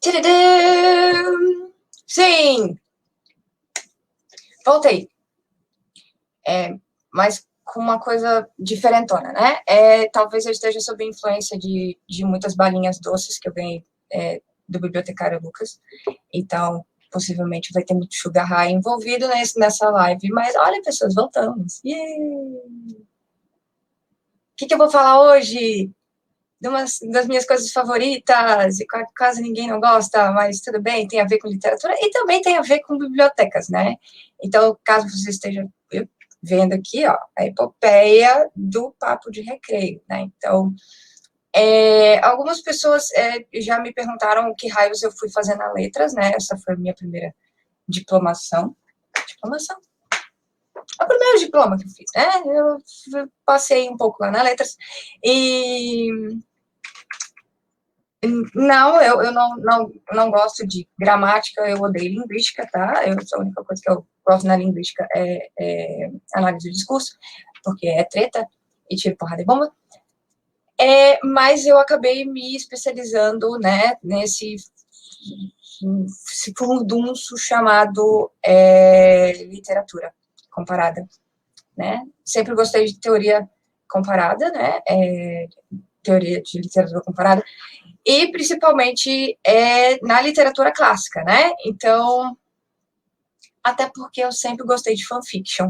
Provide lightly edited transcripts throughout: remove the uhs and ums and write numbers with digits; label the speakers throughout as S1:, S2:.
S1: Tadadam! Sim! Voltei. Mas com uma coisa diferentona, né? Talvez eu esteja sob influência de muitas balinhas doces que eu ganhei do bibliotecário Lucas. Então, possivelmente vai ter muito sugar high envolvido nessa live. Mas olha, pessoas, voltamos. O que eu vou falar hoje? Das minhas coisas favoritas, e quase ninguém não gosta, mas tudo bem, tem a ver com literatura, e também tem a ver com bibliotecas, né? Então, caso você esteja vendo aqui, ó, a epopeia do papo de recreio, né? Então, algumas pessoas já me perguntaram o que raios eu fui fazer na letras, né? Essa foi a minha primeira diplomação. É o primeiro diploma que eu fiz, né? Eu passei um pouco lá na letras, e não, eu não gosto de gramática, eu odeio linguística, tá? A única coisa que eu gosto na linguística é análise do discurso, porque é treta e tiro, porrada e bomba. Mas eu acabei me especializando, né, nesse furdunço chamado literatura comparada, né? Sempre gostei de teoria comparada, né? Teoria de literatura comparada, e principalmente na literatura clássica, né? Então, até porque eu sempre gostei de fanfiction.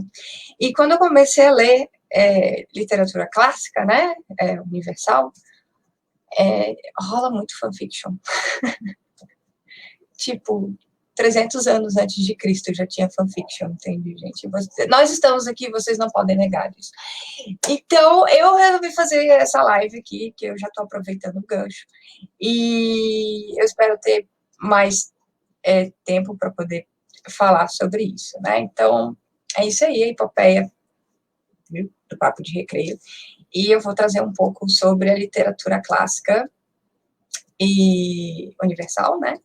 S1: E quando eu comecei a ler literatura clássica, né, universal, rola muito fanfiction. Tipo, 300 anos antes de Cristo já tinha fanfiction, entende, gente? Nós estamos aqui, vocês não podem negar isso. Então, eu resolvi fazer essa live aqui, que eu já estou aproveitando o gancho, e eu espero ter mais tempo para poder falar sobre isso, né? Então, é isso aí, a epopeia, viu? Do papo de recreio. E eu vou trazer um pouco sobre a literatura clássica e universal, né?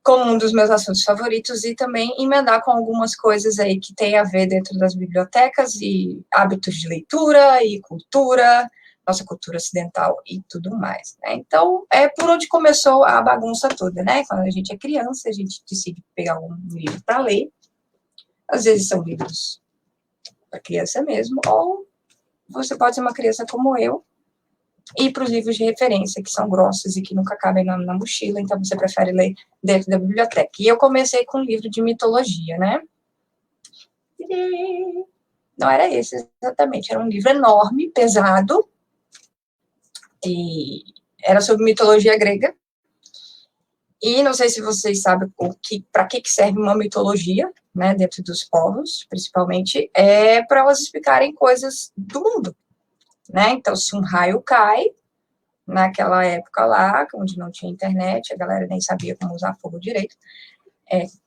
S1: Como um dos meus assuntos favoritos, e também emendar com algumas coisas aí que tem a ver dentro das bibliotecas e hábitos de leitura e cultura, nossa cultura ocidental e tudo mais, né? Então, é por onde começou a bagunça toda, né? Quando a gente é criança, a gente decide pegar um livro para ler, às vezes são livros para criança mesmo, ou você pode ser uma criança como eu, e para os livros de referência, que são grossos e que nunca cabem na mochila, então você prefere ler dentro da biblioteca. E eu comecei com um livro de mitologia, né? Não era esse exatamente, era um livro enorme, pesado, e era sobre mitologia grega. E não sei se vocês sabem para que serve uma mitologia, né, dentro dos povos, principalmente, para elas explicarem coisas do mundo, né? Então, se um raio cai, naquela época lá, onde não tinha internet, a galera nem sabia como usar fogo direito.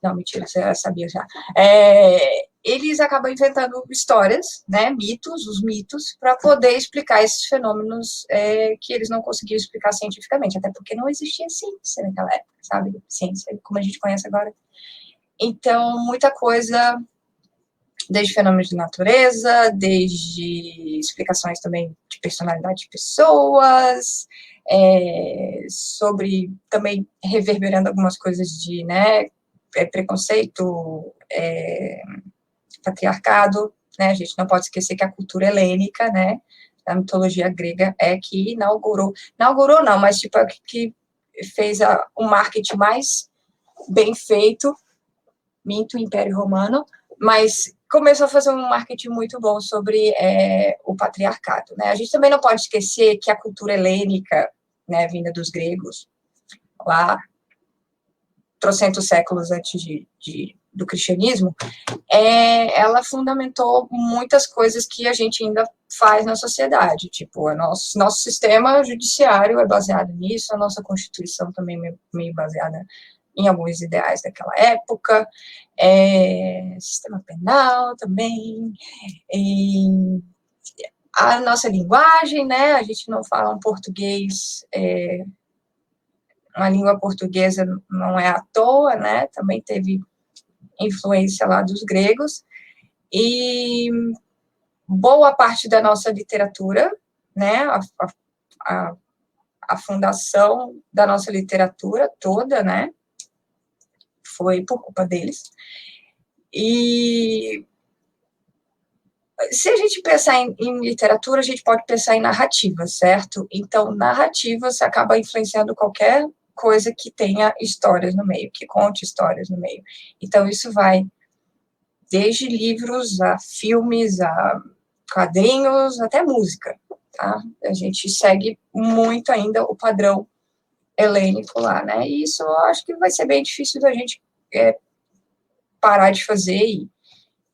S1: Não, mentira, você sabia já. Eles acabam inventando histórias, né, os mitos, para poder explicar esses fenômenos que eles não conseguiam explicar cientificamente, até porque não existia ciência naquela época, sabe? Ciência como a gente conhece agora. Então, muita coisa, desde fenômenos de natureza, desde explicações também de personalidade de pessoas, sobre também reverberando algumas coisas de, né, preconceito, patriarcado, né, a gente não pode esquecer que a cultura helênica, né, a mitologia grega que inaugurou não, mas tipo, que fez o marketing mais bem feito, minto, Império Romano, mas começou a fazer um marketing muito bom sobre o patriarcado, né? A gente também não pode esquecer que a cultura helênica, né, vinda dos gregos, lá, trocentos séculos antes do cristianismo, ela fundamentou muitas coisas que a gente ainda faz na sociedade, tipo, nosso sistema judiciário é baseado nisso, a nossa Constituição também é meio baseada em alguns ideais daquela época, sistema penal também, a nossa linguagem, né, a gente não fala um português, uma língua portuguesa não é à toa, né, também teve influência lá dos gregos, e boa parte da nossa literatura, né, a fundação da nossa literatura toda, né? Foi por culpa deles. E se a gente pensar em literatura, a gente pode pensar em narrativa, certo? Então, narrativa você acaba influenciando qualquer coisa que tenha histórias no meio, que conte histórias no meio. Então, isso vai desde livros a filmes, a quadrinhos, até música, tá? A gente segue muito ainda o padrão helênico lá, né? E isso eu acho que vai ser bem difícil da gente parar de fazer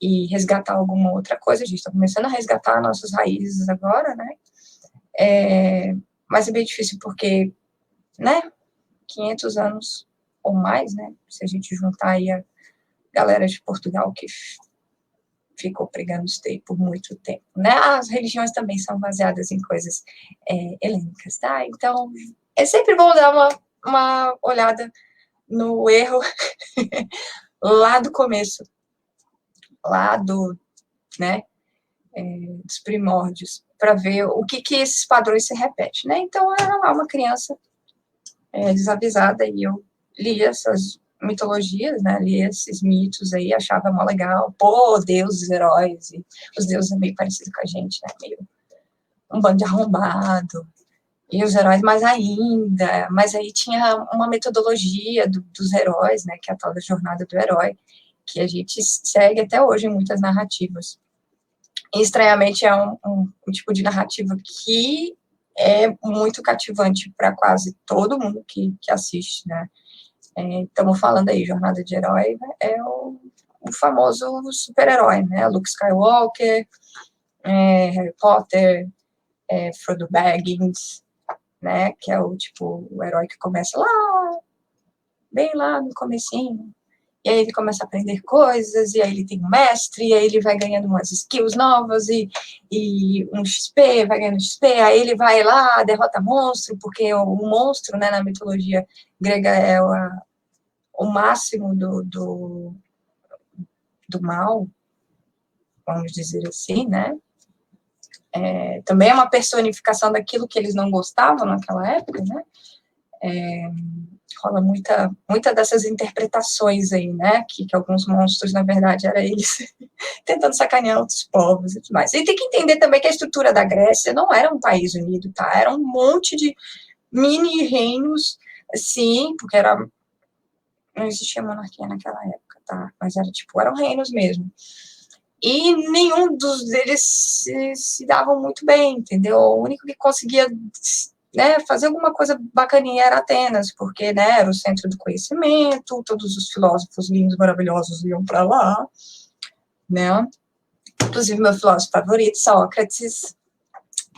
S1: e resgatar alguma outra coisa. A gente está começando a resgatar nossas raízes agora, né? Mas é bem difícil porque, né? 500 anos ou mais, né? Se a gente juntar aí a galera de Portugal que ficou pregando isso daí por muito tempo, né? As religiões também são baseadas em coisas helênicas, tá? Então, é sempre bom dar uma olhada no erro lá do começo, lá né, dos primórdios, para ver o que esses padrões se repetem, né? Então, eu era lá uma criança desavisada e eu li essas mitologias, né, li esses mitos aí, achava mó legal, pô, deuses, heróis, e os deuses é meio parecido com a gente, né, meio um bando de arrombado, e os heróis mais ainda, mas aí tinha uma metodologia dos heróis, né, que é a tal da jornada do herói, que a gente segue até hoje em muitas narrativas. E, estranhamente, é um tipo de narrativa que é muito cativante para quase todo mundo que assiste, né? Estamos falando aí, jornada de herói, né? É o famoso super-herói, né? Luke Skywalker, Harry Potter, Frodo Baggins, né? Que é o herói que começa lá, bem lá no comecinho, e aí ele começa a aprender coisas, e aí ele tem um mestre, e aí ele vai ganhando umas skills novas, e um XP, vai ganhando XP, aí ele vai lá, derrota monstro, porque o monstro, né, na mitologia grega é o máximo do mal, vamos dizer assim, né? Também é uma personificação daquilo que eles não gostavam naquela época, né? Rola muita dessas interpretações aí, né? Que alguns monstros, na verdade, eram eles tentando sacanear outros povos e tudo mais. E tem que entender também que a estrutura da Grécia não era um país unido, tá? Era um monte de mini reinos, sim, porque não existia monarquia naquela época, tá? Mas eram reinos mesmo. E nenhum deles se davam muito bem, entendeu? O único que conseguia, né, fazer alguma coisa bacaninha era Atenas, porque, né, era o centro do conhecimento, todos os filósofos lindos, maravilhosos iam para lá, né? Inclusive, meu filósofo favorito, Sócrates,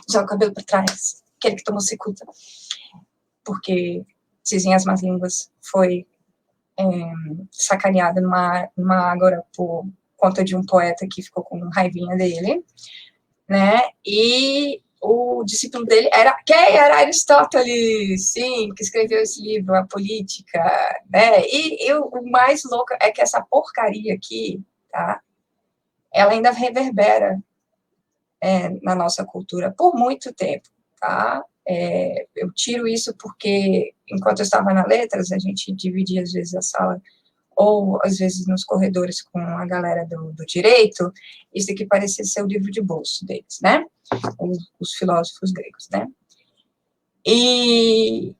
S1: joga o cabelo para trás, aquele que tomou cicuta, porque, dizem as más línguas, foi sacaneada numa ágora por conta de um poeta que ficou com raivinha dele, né? E o discípulo dele era Aristóteles, sim, que escreveu esse livro, A Política, né? E o mais louco é que essa porcaria aqui, tá? Ela ainda reverbera na nossa cultura por muito tempo, tá? Eu tiro isso porque, enquanto eu estava na Letras, a gente dividia, às vezes, a sala, ou, às vezes, nos corredores com a galera do direito, isso aqui parecia ser o livro de bolso deles, né? Os filósofos gregos, né? E,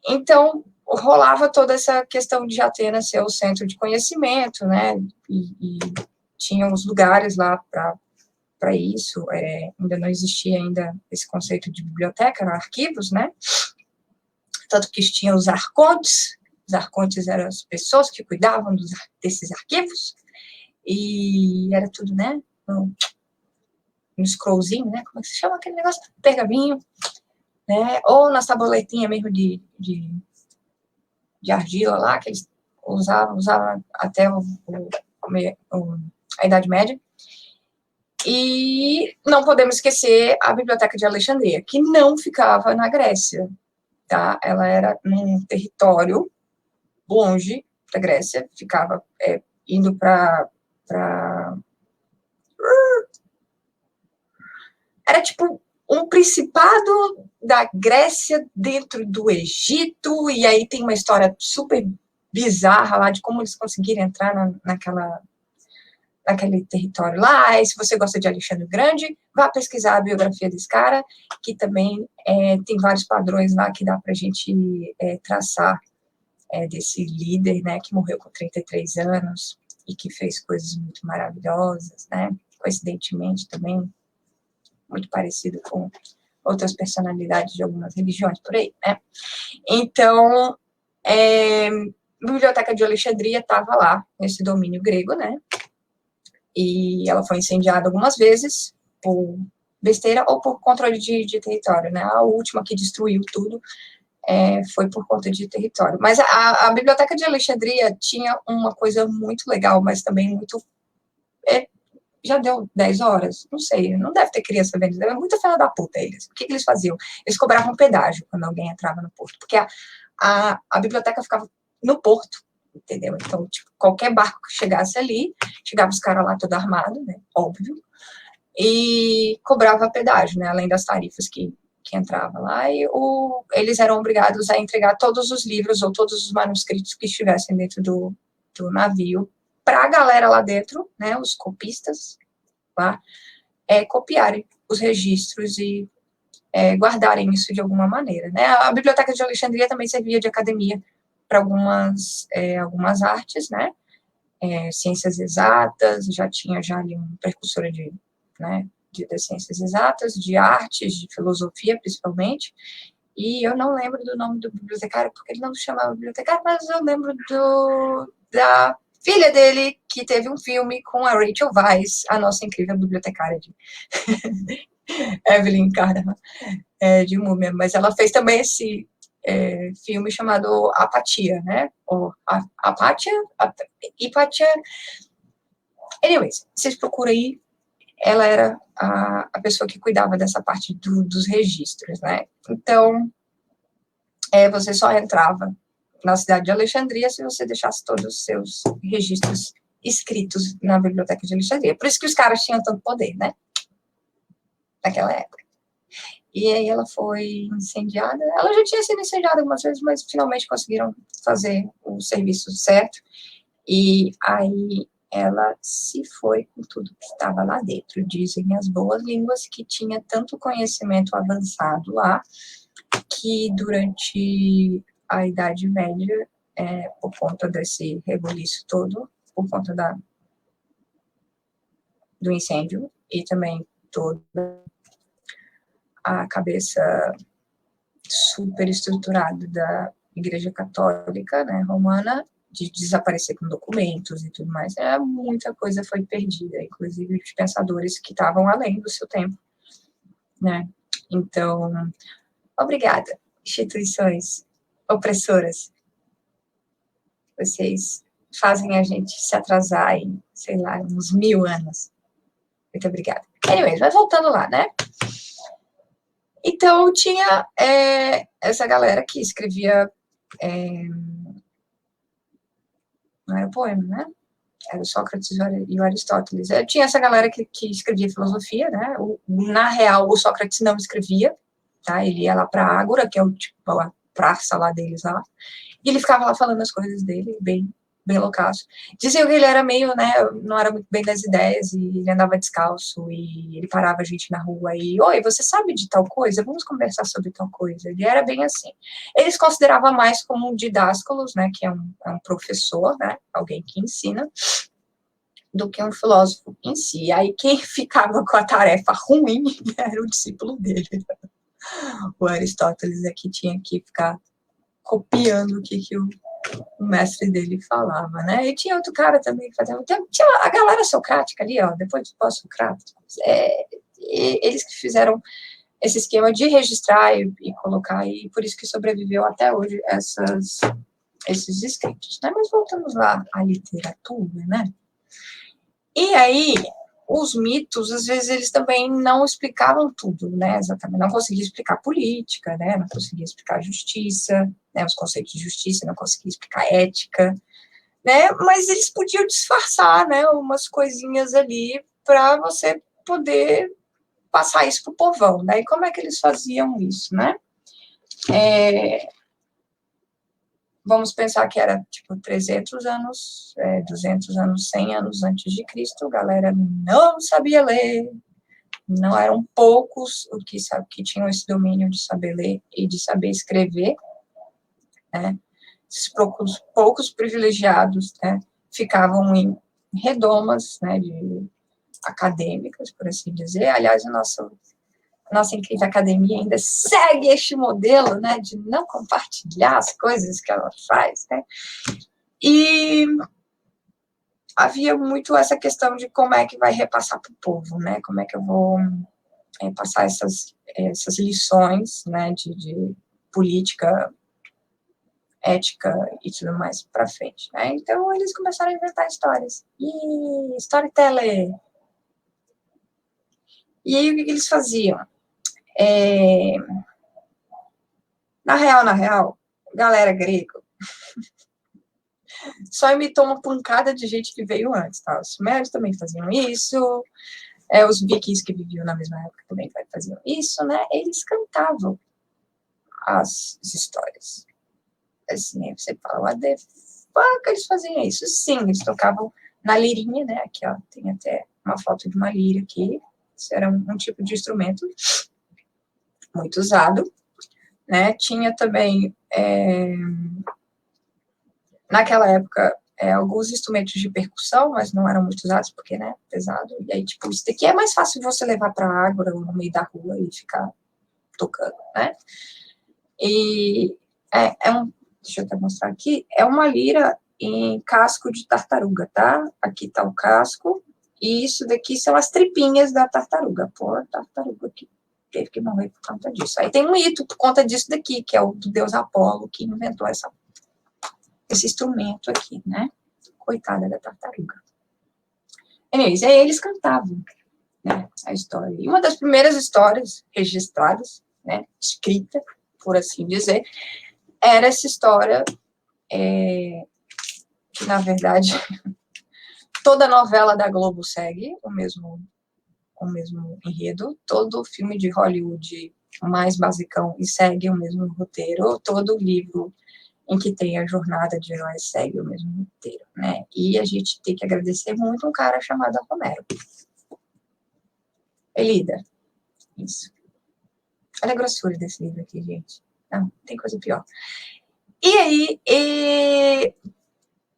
S1: então, rolava toda essa questão de Atenas ser o centro de conhecimento, né? E tinha os lugares lá para isso, ainda não existia ainda esse conceito de biblioteca, eram arquivos, né? Tanto que tinha os arcontes eram as pessoas que cuidavam desses arquivos, e era tudo, né, um scrollzinho, né, como é que se chama aquele negócio? Pergaminho, né, ou nas tabuletinhas mesmo de argila lá, que eles usavam até a Idade Média. E não podemos esquecer a Biblioteca de Alexandria, que não ficava na Grécia, tá? Ela era num território longe da Grécia, ficava indo para era tipo um principado da Grécia dentro do Egito, e aí tem uma história super bizarra lá de como eles conseguiram entrar naquele território lá. E se você gosta de Alexandre o Grande, vá pesquisar a biografia desse cara, que também tem vários padrões lá que dá para a gente traçar desse líder, né, que morreu com 33 anos e que fez coisas muito maravilhosas, né, coincidentemente também muito parecido com outras personalidades de algumas religiões por aí, né. Então, a Biblioteca de Alexandria estava lá, nesse domínio grego, né, e ela foi incendiada algumas vezes por besteira ou por controle de território, né. A última que destruiu tudo foi por conta de território. Mas a Biblioteca de Alexandria tinha uma coisa muito legal, mas também muito... já deu 10 horas? Não sei, não deve ter criança vendo, é muito filha da puta eles. O que eles faziam? Eles cobravam pedágio quando alguém entrava no porto, porque a biblioteca ficava no porto, entendeu? Então, tipo, qualquer barco que chegasse ali, chegava os caras lá todo armado, né, óbvio, e cobrava pedágio, né, além das tarifas que entrava lá, e eles eram obrigados a entregar todos os livros ou todos os manuscritos que estivessem dentro do navio para a galera lá dentro, né, os copistas lá, copiarem os registros e guardarem isso de alguma maneira, né. A Biblioteca de Alexandria também servia de academia para algumas artes, né, ciências exatas, já tinha ali uma precursora das ciências exatas, de artes, de filosofia, principalmente, e eu não lembro do nome do bibliotecário, porque ele não se chamava bibliotecário, mas eu lembro da filha dele, que teve um filme com a Rachel Weisz, a nossa incrível bibliotecária de Evelyn Carter, de Múmia, mas ela fez também esse filme chamado Apatia, né, ou Apatia, Hipatia, anyways, vocês procuram aí. Ela era a pessoa que cuidava dessa parte dos registros, né? Então, você só entrava na cidade de Alexandria se você deixasse todos os seus registros escritos na Biblioteca de Alexandria. Por isso que os caras tinham tanto poder, né? Naquela época. E aí ela foi incendiada. Ela já tinha sido incendiada algumas vezes, mas finalmente conseguiram fazer o serviço certo. E aí ela se foi com tudo que estava lá dentro. Dizem as boas línguas que tinha tanto conhecimento avançado lá, que durante a Idade Média, por conta desse rebuliço todo, por conta do incêndio, e também toda a cabeça super estruturada da Igreja Católica, né, romana, de desaparecer com documentos e tudo mais, muita coisa foi perdida, inclusive de pensadores que estavam além do seu tempo, né? Então, obrigada, instituições opressoras. Vocês fazem a gente se atrasar em, sei lá, uns 1000 anos. Muito obrigada. Anyways, mas voltando lá, né? Então, tinha essa galera que escrevia... não era poema, né? Era o Sócrates e o Aristóteles. Tinha essa galera que escrevia filosofia, né? Na real, o Sócrates não escrevia, tá? Ele ia lá para a Ágora, que é a praça lá deles lá, e ele ficava lá falando as coisas dele, bem loucaço. Diziam que ele era meio, né, não era muito bem das ideias, e ele andava descalço, e ele parava a gente na rua, e, oi, você sabe de tal coisa? Vamos conversar sobre tal coisa. Ele era bem assim. Eles consideravam mais como um didáscalos, né, que é um professor, né, alguém que ensina, do que um filósofo em si. Aí quem ficava com a tarefa ruim era o discípulo dele. O Aristóteles aqui tinha que ficar copiando o que o mestre dele falava, né? E tinha outro cara também que fazia... Tinha a galera socrática ali, ó, depois do pós-socrático. Eles que fizeram esse esquema de registrar e colocar, e por isso que sobreviveu até hoje esses escritos, né? Mas voltamos lá à literatura, né? E aí, os mitos, às vezes, eles também não explicavam tudo, né? Exatamente. Não conseguia explicar política, né? Não conseguia explicar justiça, né? Os conceitos de justiça, não conseguia explicar ética, né? Mas eles podiam disfarçar, né? Umas coisinhas ali para você poder passar isso para o povão, né? E como é que eles faziam isso, né? Vamos pensar que era, tipo, 300 anos, 200 anos, 100 anos antes de Cristo, a galera não sabia ler, não eram poucos os que tinham esse domínio de saber ler e de saber escrever, né? Esses poucos privilegiados, né, ficavam em redomas, né, acadêmicas, por assim dizer. Aliás, a nossa incrível academia ainda segue este modelo, né, de não compartilhar as coisas que ela faz, né? E havia muito essa questão de como é que vai repassar para o povo, né? Como é que eu vou passar essas lições, né, de política, ética e tudo mais para frente, né? Então, eles começaram a inventar histórias. E storyteller. E aí, o que eles faziam? Na real, galera grega só imitou uma pancada de gente que veio antes, tá? Os sumérios também faziam isso, os vikings que viviam na mesma época também faziam isso, né? Eles cantavam as histórias. Assim, você fala, what the fuck, eles faziam isso? Sim, eles tocavam na lirinha, né? Aqui, ó, tem até uma foto de uma lira aqui. Isso era um tipo de instrumento muito usado, né? Tinha também, naquela época, alguns instrumentos de percussão, mas não eram muito usados, porque, né, pesado. E aí, tipo, isso daqui é mais fácil você levar para a ágora ou no meio da rua e ficar tocando, né? E deixa eu até mostrar aqui, é uma lira em casco de tartaruga, tá? Aqui tá o casco, e isso daqui são as tripinhas da tartaruga. Pô, a tartaruga que teve que morrer por conta disso. Aí tem um mito por conta disso daqui, que é o do deus Apolo, que inventou esse instrumento aqui, né? Coitada da tartaruga. Anyways, aí eles cantavam, né, a história. E uma das primeiras histórias registradas, né, escrita, por assim dizer, era essa história que, na verdade, toda novela da Globo segue o mesmo enredo, todo filme de Hollywood mais basicão e segue o mesmo roteiro, todo livro em que tem a jornada de heróis segue o mesmo roteiro, né? E a gente tem que agradecer muito um cara chamado Romero. Elida. Isso. Olha a grossura desse livro aqui, gente. Não, tem coisa pior. E aí,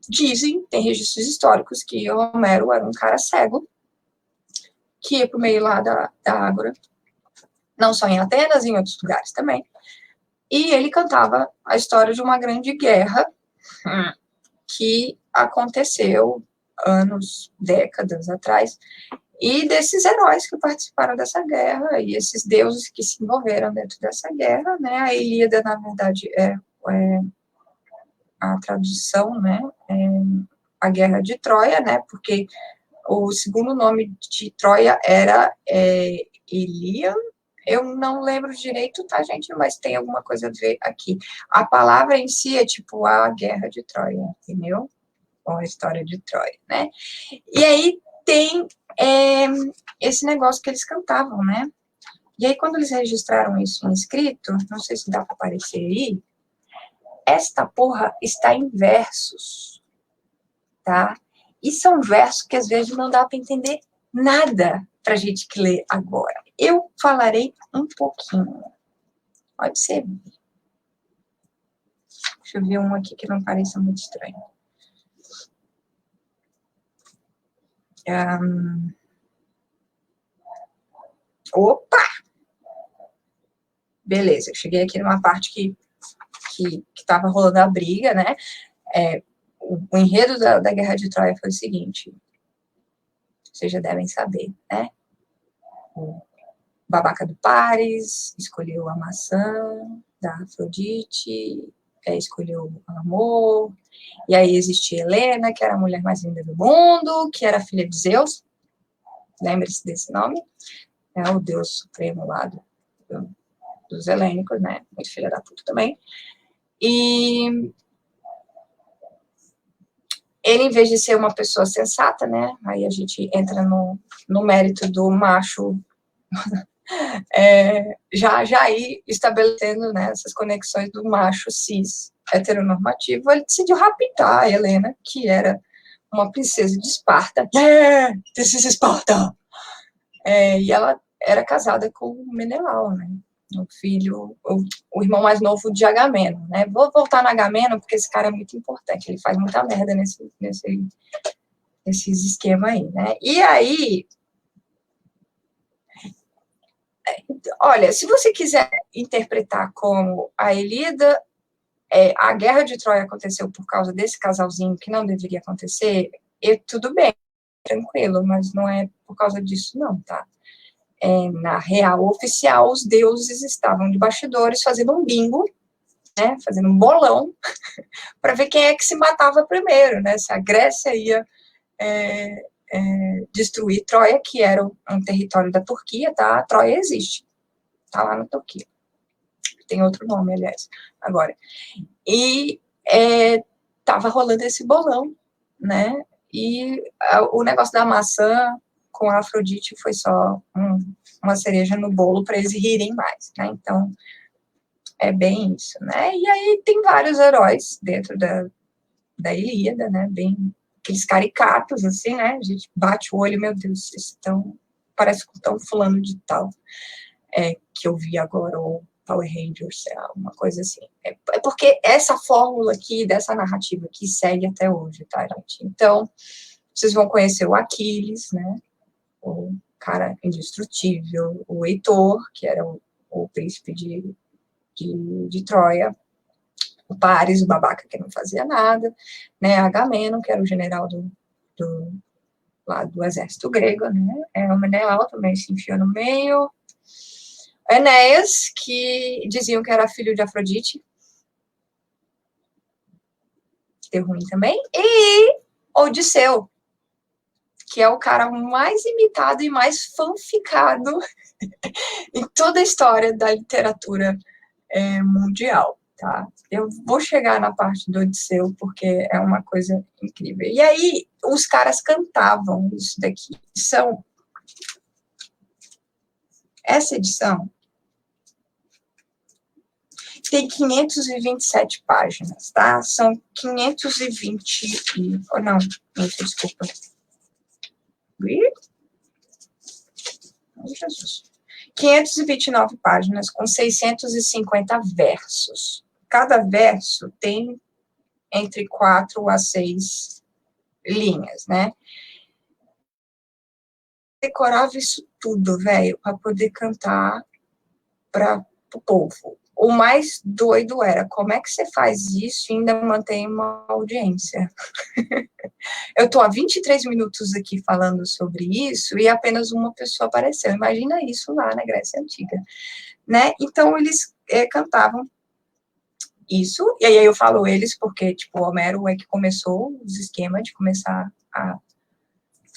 S1: dizem, tem registros históricos, que Homero era um cara cego, que ia pro meio lá da Ágora, não só em Atenas, em outros lugares também, e ele cantava a história de uma grande guerra que aconteceu anos, décadas atrás, e desses heróis que participaram dessa guerra, e esses deuses que se envolveram dentro dessa guerra, né? A Ilíada, na verdade, é a tradução, né? A Guerra de Troia, né? Porque o segundo nome de Troia era Ilion. Eu não lembro direito, tá, gente? Mas tem alguma coisa a ver aqui. A palavra em si é tipo a Guerra de Troia, entendeu? Ou a história de Troia, né? E aí tem esse negócio que eles cantavam, né? E aí, quando eles registraram isso em escrito, não sei se dá para aparecer aí, esta porra está em versos, tá? E são versos que às vezes não dá para entender nada pra gente que lê agora. Eu falarei um pouquinho. Pode ser. Deixa eu ver um aqui que não pareça muito estranho. Opa! Beleza, eu cheguei aqui numa parte que estava rolando a briga, né? O enredo da Guerra de Troia foi o seguinte, vocês já devem saber, né? O babaca do Paris escolheu a maçã da Afrodite, escolheu o amor, e aí existia Helena, que era a mulher mais linda do mundo, que era filha de Zeus, lembre-se desse nome, é o deus supremo lá dos helênicos, né? Muito filha da puta também. E ele, em vez de ser uma pessoa sensata, né? Aí a gente entra no mérito do macho já ir estabelecendo, né, essas conexões do macho cis heteronormativo, ele decidiu raptar a Helena, que era uma princesa de Esparta. Yeah, this is Esparta! E ela era casada com o Menelau, né? O filho, o irmão mais novo de Agamemnon, né? Vou voltar no Agamemnon, porque esse cara é muito importante, ele faz muita merda nesses esquemas aí, né? E aí, olha, se você quiser interpretar como a Ilíada, a guerra de Troia aconteceu por causa desse casalzinho que não deveria acontecer, tudo bem, tranquilo, mas não é por causa disso não, tá? Na real oficial, os deuses estavam de bastidores fazendo um bingo, né, fazendo um bolão, para ver quem é que se matava primeiro, né, se a Grécia ia destruir Troia, que era um território da Turquia, tá? A Troia existe, tá lá na Turquia. Tem outro nome, aliás, agora. E tava rolando esse bolão, né, e o negócio da maçã com a Afrodite foi só uma cereja no bolo para eles rirem mais, né? Então, é bem isso, né? E aí tem vários heróis dentro da Ilíada, né? Bem aqueles caricatos, assim, né? A gente bate o olho, meu Deus, parece que estão fulano de tal, que eu vi agora, ou Power Rangers, sei lá, uma coisa assim. É porque essa fórmula aqui, dessa narrativa aqui, segue até hoje, tá, gente? Então, vocês vão conhecer o Aquiles, né? O cara indestrutível, o Heitor, que era o príncipe de Troia, o Paris, o babaca que não fazia nada, né? Agamemnon, que era o general lá do exército grego, né? O Menelau também se enfiou no meio. Enéas, que diziam que era filho de Afrodite, deu ruim também, e Odisseu, que é o cara mais imitado e mais fanficado em toda a história da literatura mundial, tá? Eu vou chegar na parte do Odisseu, porque é uma coisa incrível. E aí, os caras cantavam isso daqui. Essa edição tem 527 páginas, tá? São 520 não, desculpa. Jesus. 529 páginas com 650 versos. Cada verso tem entre 4 a 6 linhas, né? Decorava isso tudo, velho, para poder cantar para o povo. O mais doido era, como é que você faz isso e ainda mantém uma audiência? Eu tô há 23 minutos aqui falando sobre isso e apenas uma pessoa apareceu. Imagina isso lá na Grécia Antiga, né? Então, eles cantavam isso, e aí eu falo eles porque, tipo, o Homero é que começou os esquemas de começar a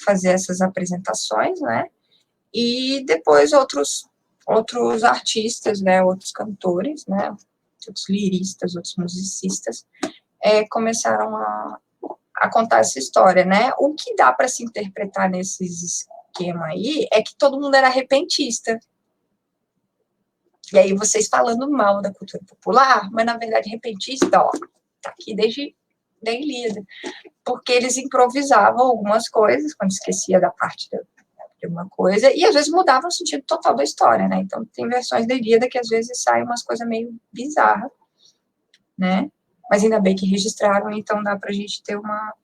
S1: fazer essas apresentações, né? E depois outros artistas, né, outros cantores, né, outros liristas, outros musicistas, começaram a contar essa história, né? O que dá para se interpretar nesses esquema aí é que todo mundo era repentista. E aí vocês falando mal da cultura popular, mas na verdade repentista, ó, tá aqui desde da Ilíada, porque eles improvisavam algumas coisas quando esquecia da parte de uma coisa, e às vezes mudava o sentido total da história, né? Então, tem versões da Ilíada que às vezes saem umas coisas meio bizarras, né? Mas ainda bem que registraram, então dá pra gente ter uma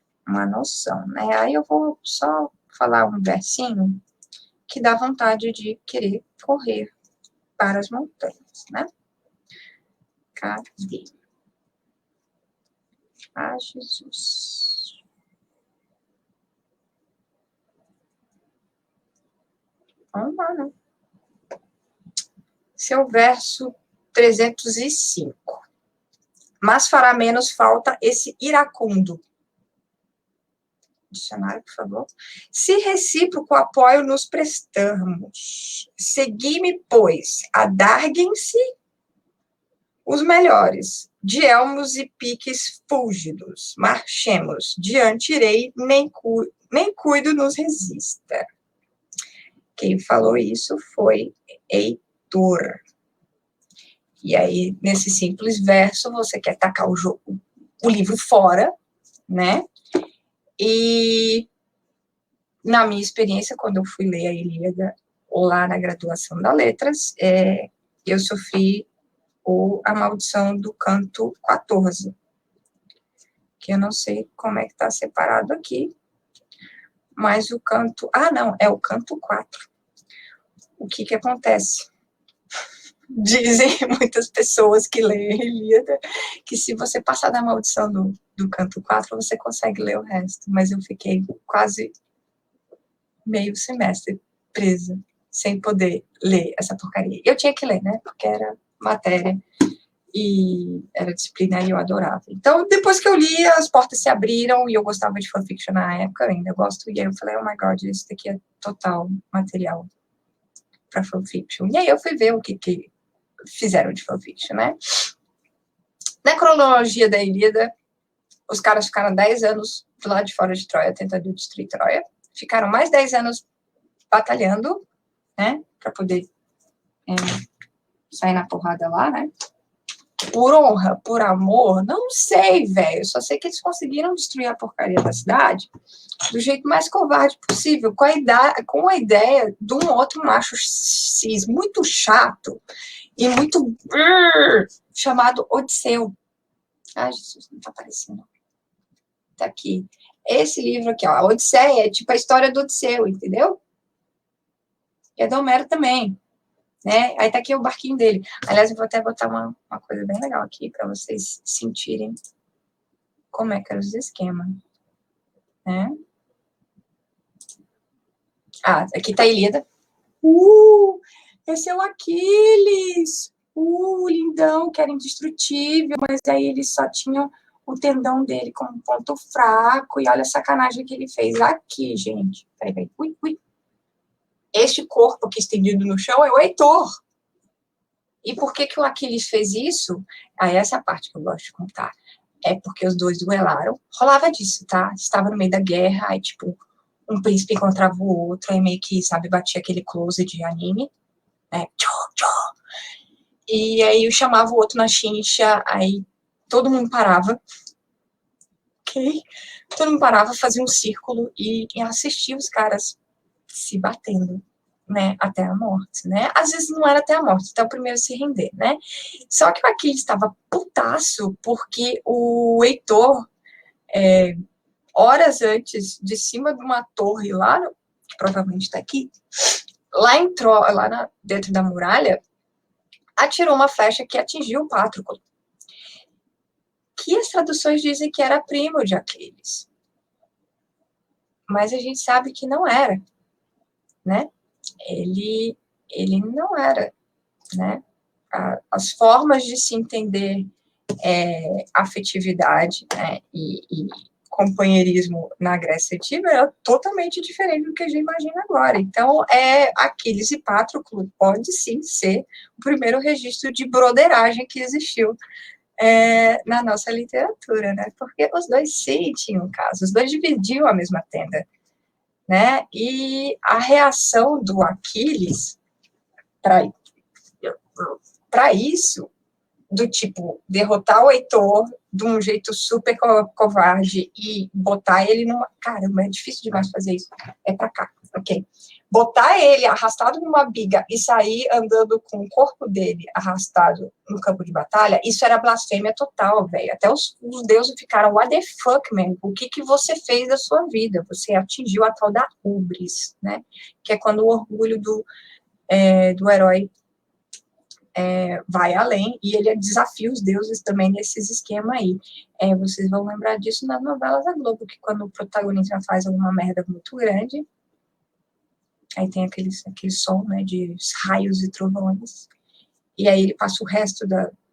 S1: noção, né? Aí eu vou só falar um versinho que dá vontade de querer correr para as montanhas, né? Cadê? Ah, Jesus. Vamos lá, né? Seu verso 305. Mas fará menos falta esse iracundo. Dicionário, por favor. Se recíproco apoio nos prestamos, segui-me, pois, adarguem-se os melhores, de elmos e piques fúlgidos, marchemos, diante irei, nem cuido nos resista. Quem falou isso foi Heitor. E aí, nesse simples verso, você quer tacar o livro fora, né? E na minha experiência, quando eu fui ler a Ilíada, lá na graduação da Letras, eu sofri a maldição do canto 14, que eu não sei como é que está separado aqui, mas o canto... Ah, não, é o canto 4. O que acontece? Dizem muitas pessoas que leem a Ilíada que se você passar da maldição do canto 4, você consegue ler o resto. Mas eu fiquei quase meio semestre presa, sem poder ler essa porcaria. Eu tinha que ler, né? Porque era matéria e era disciplina e eu adorava. Então, depois que eu li, as portas se abriram e eu gostava de fanfiction na época, eu ainda gosto, e aí eu falei, oh my god, isso daqui é total material para fanfiction. E aí eu fui ver o que fizeram de fanfiction, né? Na cronologia da Ilíada, os caras ficaram 10 anos do lado de fora de Troia, tentando destruir Troia. Ficaram mais 10 anos batalhando, né? Pra poder sair na porrada lá, né? Por honra, por amor, não sei, velho. Só sei que eles conseguiram destruir a porcaria da cidade do jeito mais covarde possível, com a ideia de um outro macho cis muito chato e muito chamado Odisseu. Ai, Jesus, não tá aparecendo. Tá aqui. Esse livro aqui, ó, a Odisseia, é tipo a história do Odisseu, entendeu? E é do Homero também, né? Aí tá aqui o barquinho dele. Aliás, eu vou até botar uma coisa bem legal aqui para vocês sentirem como é que era os esquemas, né? Ah, aqui tá a Ilíada. Esse é o Aquiles! Lindão, que era indestrutível, mas aí eles só tinham o tendão dele como ponto fraco, e olha a sacanagem que ele fez aqui, gente. Peraí. Ui. Este corpo aqui estendido no chão é o Heitor. E por que o Aquiles fez isso? Essa é a parte que eu gosto de contar. É porque os dois duelaram. Rolava disso, tá? Estava no meio da guerra, aí, tipo, um príncipe encontrava o outro, aí meio que, sabe, batia aquele close de anime, né? E aí eu chamava o outro na chincha, aí todo mundo parava, ok? Todo mundo parava, fazia um círculo e assistia os caras se batendo, né, até a morte, né? Às vezes não era até a morte, até o primeiro se render, né? Só que o Aquiles estava putaço porque o Heitor, horas antes, de cima de uma torre lá, que provavelmente está aqui, dentro da muralha, atirou uma flecha que atingiu o Patroclo, que as traduções dizem que era primo de Aquiles. Mas a gente sabe que não era, né? Ele não era, né? As formas de se entender afetividade, né, e companheirismo na Grécia Antiga era totalmente diferente do que a gente imagina agora. Então, Aquiles e Patroclo pode sim ser o primeiro registro de broderagem que existiu na nossa literatura, né? Porque os dois sim tinham caso, os dois dividiam a mesma tenda, né? E a reação do Aquiles para isso, do tipo, derrotar o Heitor de um jeito super covarde e botar ele numa... Caramba, é difícil demais fazer isso. É pra cá, ok. Botar ele arrastado numa biga e sair andando com o corpo dele arrastado no campo de batalha, isso era blasfêmia total, velho. Até os deuses ficaram, what the fuck, man? O que você fez da sua vida? Você atingiu a tal da hubris, né? Que é quando o orgulho do herói vai além, e ele desafia os deuses também nesses esquemas aí. Vocês vão lembrar disso nas novelas da Globo, que quando o protagonista faz alguma merda muito grande, aí tem aquele som, né, de raios e trovões, e aí ele passa o resto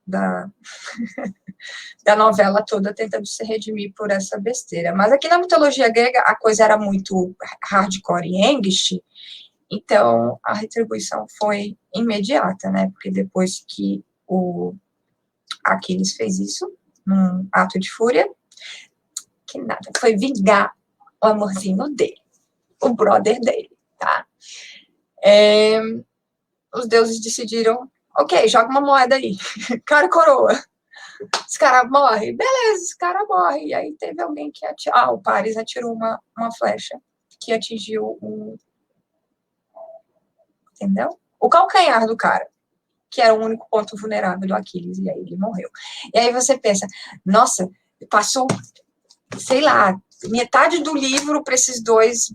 S1: da novela toda tentando se redimir por essa besteira. Mas aqui na mitologia grega a coisa era muito hardcore e anguish, então a retribuição foi imediata, né? Porque depois que o Aquiles fez isso, num ato de fúria, que nada, foi vingar o amorzinho dele, o brother dele, tá? Os deuses decidiram, ok, joga uma moeda aí, cara coroa. Esse cara morre, beleza, esse cara morre. E aí teve alguém que atirou, o Paris atirou uma flecha que atingiu entendeu? O calcanhar do cara, que era o único ponto vulnerável do Aquiles, e aí ele morreu. E aí você pensa, nossa, passou, sei lá, metade do livro para esses dois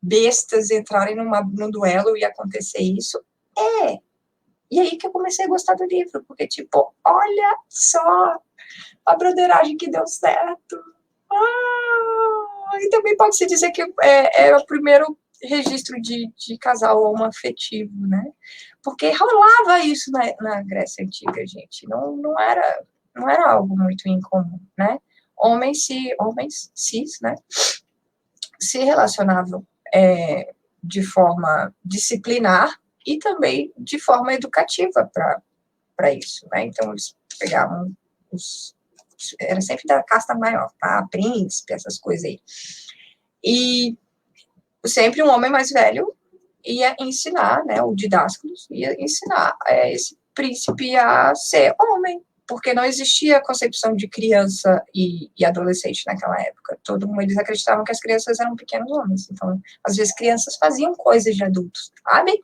S1: bestas entrarem num duelo e acontecer isso. E aí que eu comecei a gostar do livro, porque, tipo, olha só a broderagem que deu certo. E também pode-se dizer que é o primeiro registro de casal homoafetivo, né? Porque rolava isso na Grécia Antiga, gente. Não era algo muito incomum, né? Homens cis, né? Se relacionavam de forma disciplinar e também de forma educativa para isso, né? Então, eles pegavam era sempre da casta maior, tá? Príncipe, essas coisas aí. E sempre um homem mais velho ia ensinar, né? O Didásculos ia ensinar esse príncipe a ser homem, porque não existia a concepção de criança e adolescente naquela época. Eles acreditavam que as crianças eram pequenos homens. Então, às vezes, crianças faziam coisas de adultos, sabe?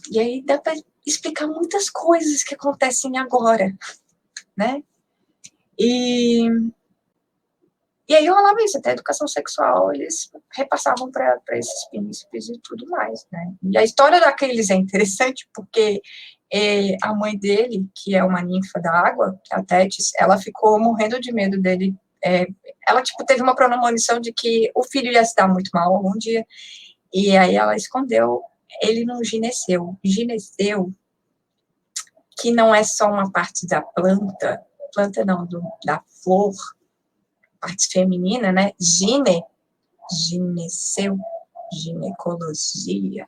S1: E aí dá para explicar muitas coisas que acontecem agora, né? E aí rolava isso, até a educação sexual eles repassavam para esses príncipes e tudo mais, né? E a história daqueles é interessante porque a mãe dele, que é uma ninfa da água, a Tétis, ela ficou morrendo de medo dele. Ela, tipo, teve uma premonição de que o filho ia se dar muito mal algum dia, e aí ela escondeu ele num gineceu. Gineceu, que não é só uma parte da planta não, da flor, parte feminina, né? Gineceu, ginecologia,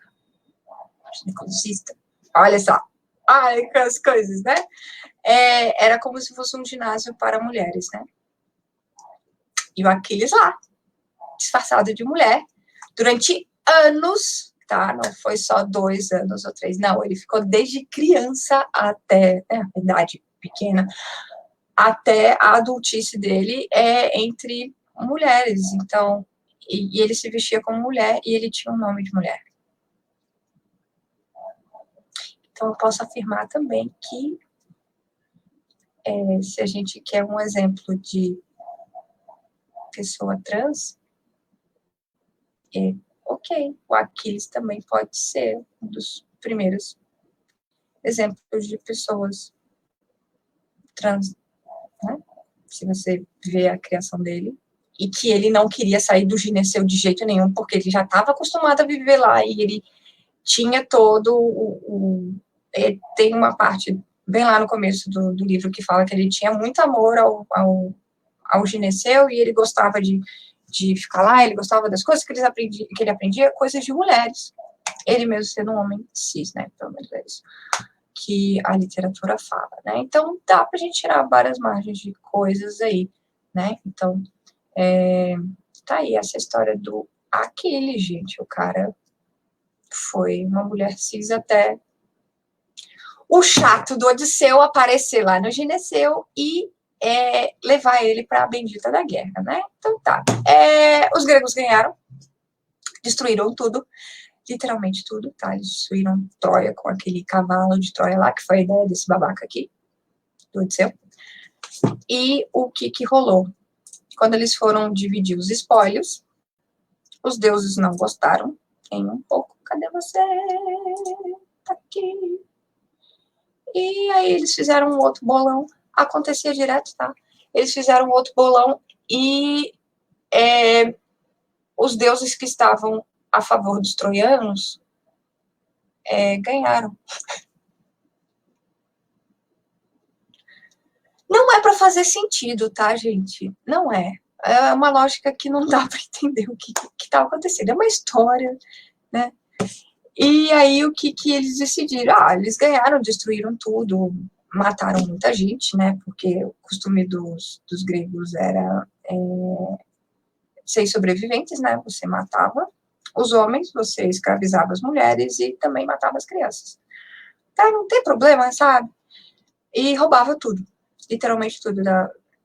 S1: ginecologista. Olha só. Ai, que as coisas, né? Era como se fosse um ginásio para mulheres, né? E o Aquiles lá, disfarçado de mulher, durante anos, tá? Não foi só 2 anos ou 3, não. Ele ficou desde criança até, a idade pequena, até a adultice dele entre mulheres. Então, e ele se vestia como mulher e ele tinha um nome de mulher. Então, eu posso afirmar também que se a gente quer um exemplo de pessoa trans, ok, o Aquiles também pode ser um dos primeiros exemplos de pessoas trans, né? Se você vê a criação dele, e que ele não queria sair do gineceu de jeito nenhum, porque ele já estava acostumado a viver lá, e ele tinha todo tem uma parte bem lá no começo do livro que fala que ele tinha muito amor ao gineceu, e ele gostava de ficar lá, ele gostava das coisas que ele aprendia, coisas de mulheres. Ele mesmo sendo um homem cis, né? Pelo menos é isso que a literatura fala, né? Então, dá pra gente tirar várias margens de coisas aí, né? Então, tá aí essa história do Aquiles, gente. O cara foi uma mulher cis até o chato do Odisseu aparecer lá no gineceu e levar ele para a bendita da guerra, né? Então tá. Os gregos ganharam, destruíram tudo, literalmente tudo, tá? Eles destruíram Troia com aquele cavalo de Troia lá, que foi a ideia desse babaca aqui, do Odisseu. E o que rolou? Quando eles foram dividir os espólios, os deuses não gostaram, nem um pouco. Cadê você? Tá aqui. E aí eles fizeram um outro bolão, acontecia direto, tá? Eles fizeram um outro bolão e os deuses que estavam a favor dos troianos ganharam. Não é para fazer sentido, tá, gente? Não é. É uma lógica que não dá para entender o que tá acontecendo. É uma história, né? E aí, o que eles decidiram? Eles ganharam, destruíram tudo, mataram muita gente, né? Porque o costume dos gregos era seis sobreviventes, né? Você matava os homens, você escravizava as mulheres e também matava as crianças. Tá, não tem problema, sabe? E roubava tudo, literalmente tudo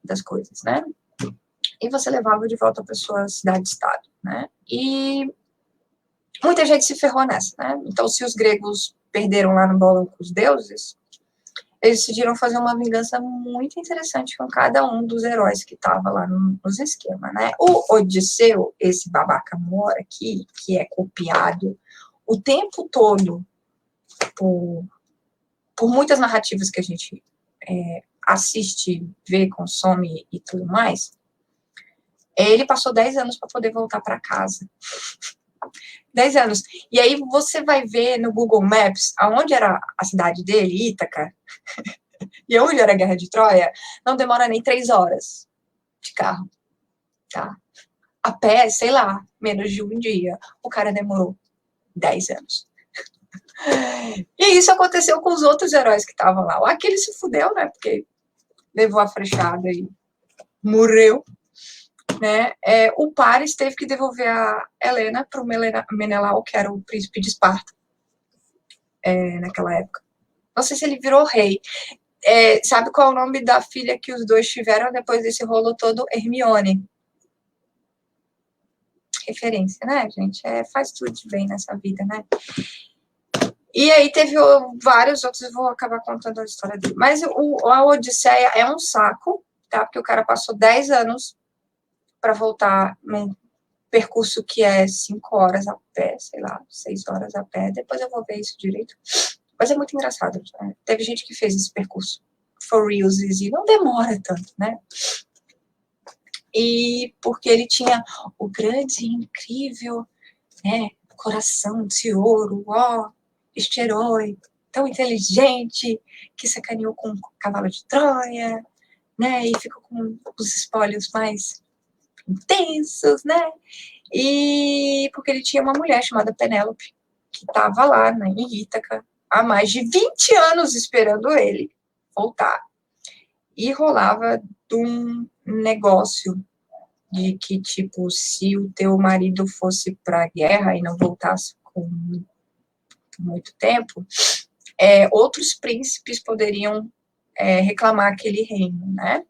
S1: das coisas, né? E você levava de volta para sua cidade-estado, né? E muita gente se ferrou nessa, né? Então, se os gregos perderam lá no bolão com os deuses, eles decidiram fazer uma vingança muito interessante com cada um dos heróis que estava lá nos esquemas, né? O Odisseu, esse babaca mora aqui, que é copiado o tempo todo por muitas narrativas que a gente assiste, vê, consome e tudo mais, ele passou 10 anos para poder voltar para casa. 10 anos. E aí você vai ver no Google Maps aonde era a cidade dele, Ítaca, e onde era a Guerra de Troia, não demora nem 3 horas de carro, tá? A pé, sei lá, menos de um dia. O cara demorou 10 anos. E isso aconteceu com os outros heróis que estavam lá. O Aquiles se fudeu, né? Porque levou a flechada e morreu. Né? O Paris teve que devolver a Helena para o Menelau, que era o príncipe de Esparta, naquela época. Não sei se ele virou rei. Sabe qual é o nome da filha que os dois tiveram depois desse rolo todo? Hermione. Referência, né, gente? Faz tudo de bem nessa vida, né? E aí teve vários outros, eu vou acabar contando a história dele. Mas a Odisseia é um saco, tá? Porque o cara passou 10 anos para voltar num percurso que é 5 horas a pé, sei lá, 6 horas a pé. Depois eu vou ver isso direito. Mas é muito engraçado. Né? Teve gente que fez esse percurso for reals e não demora tanto, né? E porque ele tinha o grande, incrível, né, coração de ouro, este herói tão inteligente que sacaneou com o cavalo de Troia, né, e ficou com os espólios mais intensos, né, e porque ele tinha uma mulher chamada Penélope, que estava lá, né, em Ítaca, há mais de 20 anos esperando ele voltar, e rolava de um negócio de que, tipo, se o teu marido fosse para a guerra e não voltasse com muito tempo, outros príncipes poderiam reclamar aquele reino, né?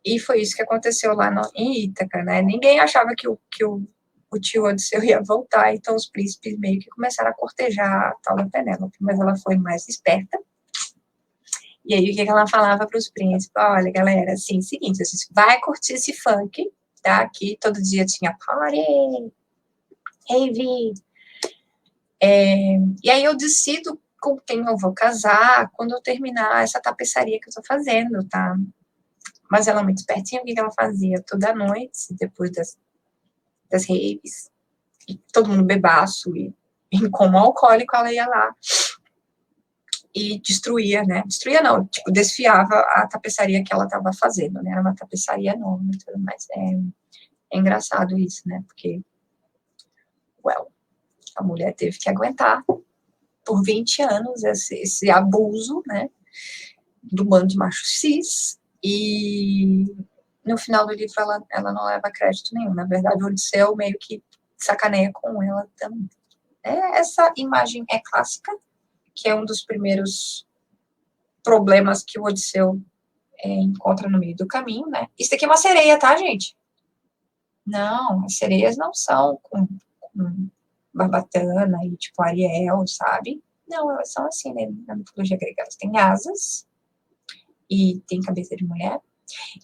S1: E foi isso que aconteceu lá em Ítaca, né? Ninguém achava que o tio Odisseu ia voltar, então os príncipes meio que começaram a cortejar a tal da Penélope, mas ela foi mais esperta. E aí, o que ela falava para os príncipes? Olha, galera, assim, seguinte, vocês vai curtir esse funk, tá? Aqui todo dia tinha party, rave. E aí eu decido com quem eu vou casar quando eu terminar essa tapeçaria que eu tô fazendo, tá? Mas ela é muito espertinha, o que ela fazia? Toda noite, depois das raves, e todo mundo bebaço e como alcoólico, ela ia lá e destruía, né? Destruía não, tipo, desfiava a tapeçaria que ela estava fazendo, né? Era uma tapeçaria enorme e tudo mais. É engraçado isso, né? Porque, a mulher teve que aguentar por 20 anos esse abuso, né? Do bando de macho cis. E no final do livro ela não leva crédito nenhum. Na verdade, o Odisseu meio que sacaneia com ela também. Essa imagem é clássica, que é um dos primeiros problemas que o Odisseu encontra no meio do caminho, né? Isso aqui é uma sereia, tá, gente? Não, as sereias não são com barbatana e tipo Ariel, sabe? Não, elas são assim, né? Na mitologia grega, elas têm asas e têm cabeça de mulher.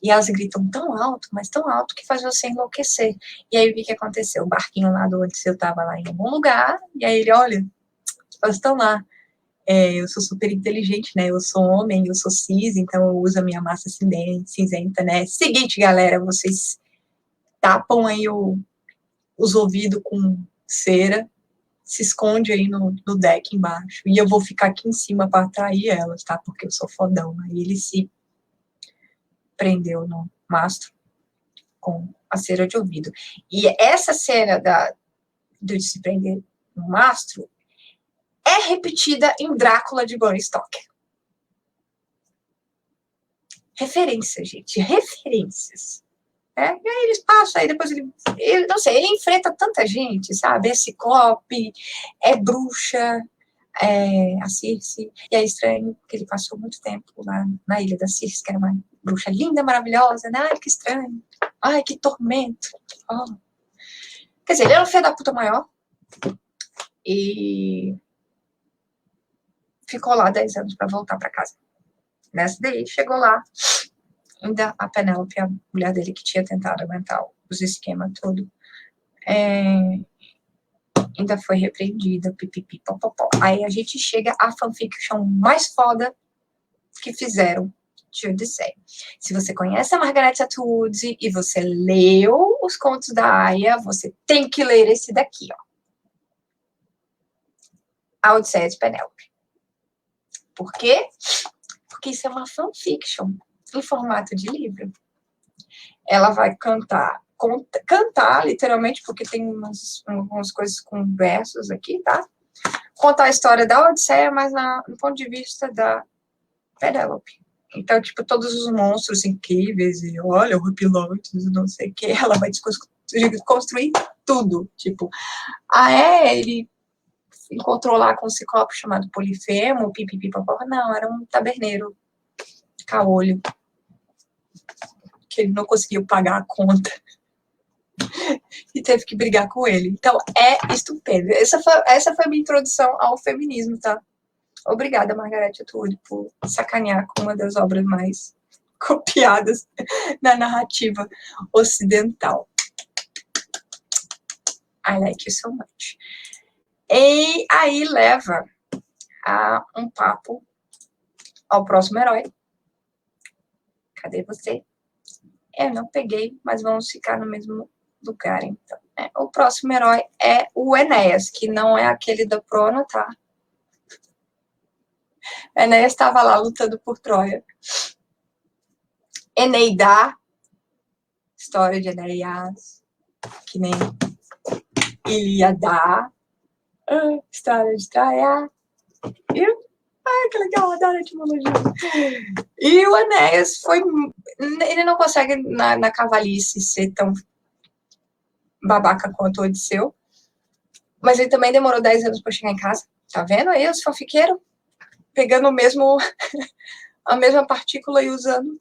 S1: E elas gritam tão alto, mas tão alto que faz você enlouquecer. E aí, o que aconteceu? O barquinho lá do Odisseu estava lá em algum lugar, e aí ele, olha, elas estão lá. Eu sou super inteligente, né? Eu sou homem, eu sou cis, então eu uso a minha massa cinzenta, né? Seguinte, galera, vocês tapam aí os ouvidos com cera, se esconde aí no deck embaixo, e eu vou ficar aqui em cima para atrair elas, tá? Porque eu sou fodão. Aí ele se prendeu no mastro com a cera de ouvido. E essa cena de se prender no mastro é repetida em Drácula de Bram Stoker. Referência, gente, referências. né? E aí eles passam, aí depois ele não sei, ele enfrenta tanta gente, sabe? É Ciclope, é bruxa, a Circe, e é estranho que ele passou muito tempo lá na ilha da Circe, que era uma bruxa linda, maravilhosa, né? Ai, que estranho. Ai, que tormento. Oh. Quer dizer, ele era um filho da puta maior e ficou lá 10 anos para voltar para casa. Nessa daí, chegou lá, ainda a Penélope, a mulher dele que tinha tentado aguentar os esquemas tudo, ainda foi repreendida, pipipi, popopó. Aí a gente chega à fanfiction mais foda que fizeram de Odisseia. Se você conhece a Margaret Atwood e você leu os contos da Aya, você tem que ler esse daqui, ó. A Odisseia de Penélope. Por quê? Porque isso é uma fanfiction em formato de livro. Ela vai cantar, literalmente, porque tem umas coisas com versos aqui, tá? Contar a história da Odisseia, mas no ponto de vista da Penélope. Então, tipo, todos os monstros incríveis, e olha, horripilantes, não sei o que, ela vai construir tudo. Tipo, ele encontrou lá com um ciclope chamado Polifemo, pipipipopó. Não, era um taberneiro caolho, que ele não conseguiu pagar a conta e teve que brigar com ele. Então, é estupendo. Essa foi a minha introdução ao feminismo, tá? Obrigada, Margaret Atwood, por sacanear com uma das obras mais copiadas na narrativa ocidental. I like you so much. E aí leva a um papo ao próximo herói. Cadê você? Eu não peguei, mas vamos ficar no mesmo lugar, então. O próximo herói é o Enéas, que não é aquele da Prono, tá? Enéas estava lá lutando por Troia. Eneida, história de Enéas, que nem Ilíada, história de Troia. Viu? Ai, que legal, adoro a etimologia. E o Enéas foi... Ele não consegue, na cavalice, ser tão babaca quanto o Odisseu, mas ele também demorou 10 anos para chegar em casa. Tá vendo aí os fanfiqueiros? Pegando a mesma partícula e usando,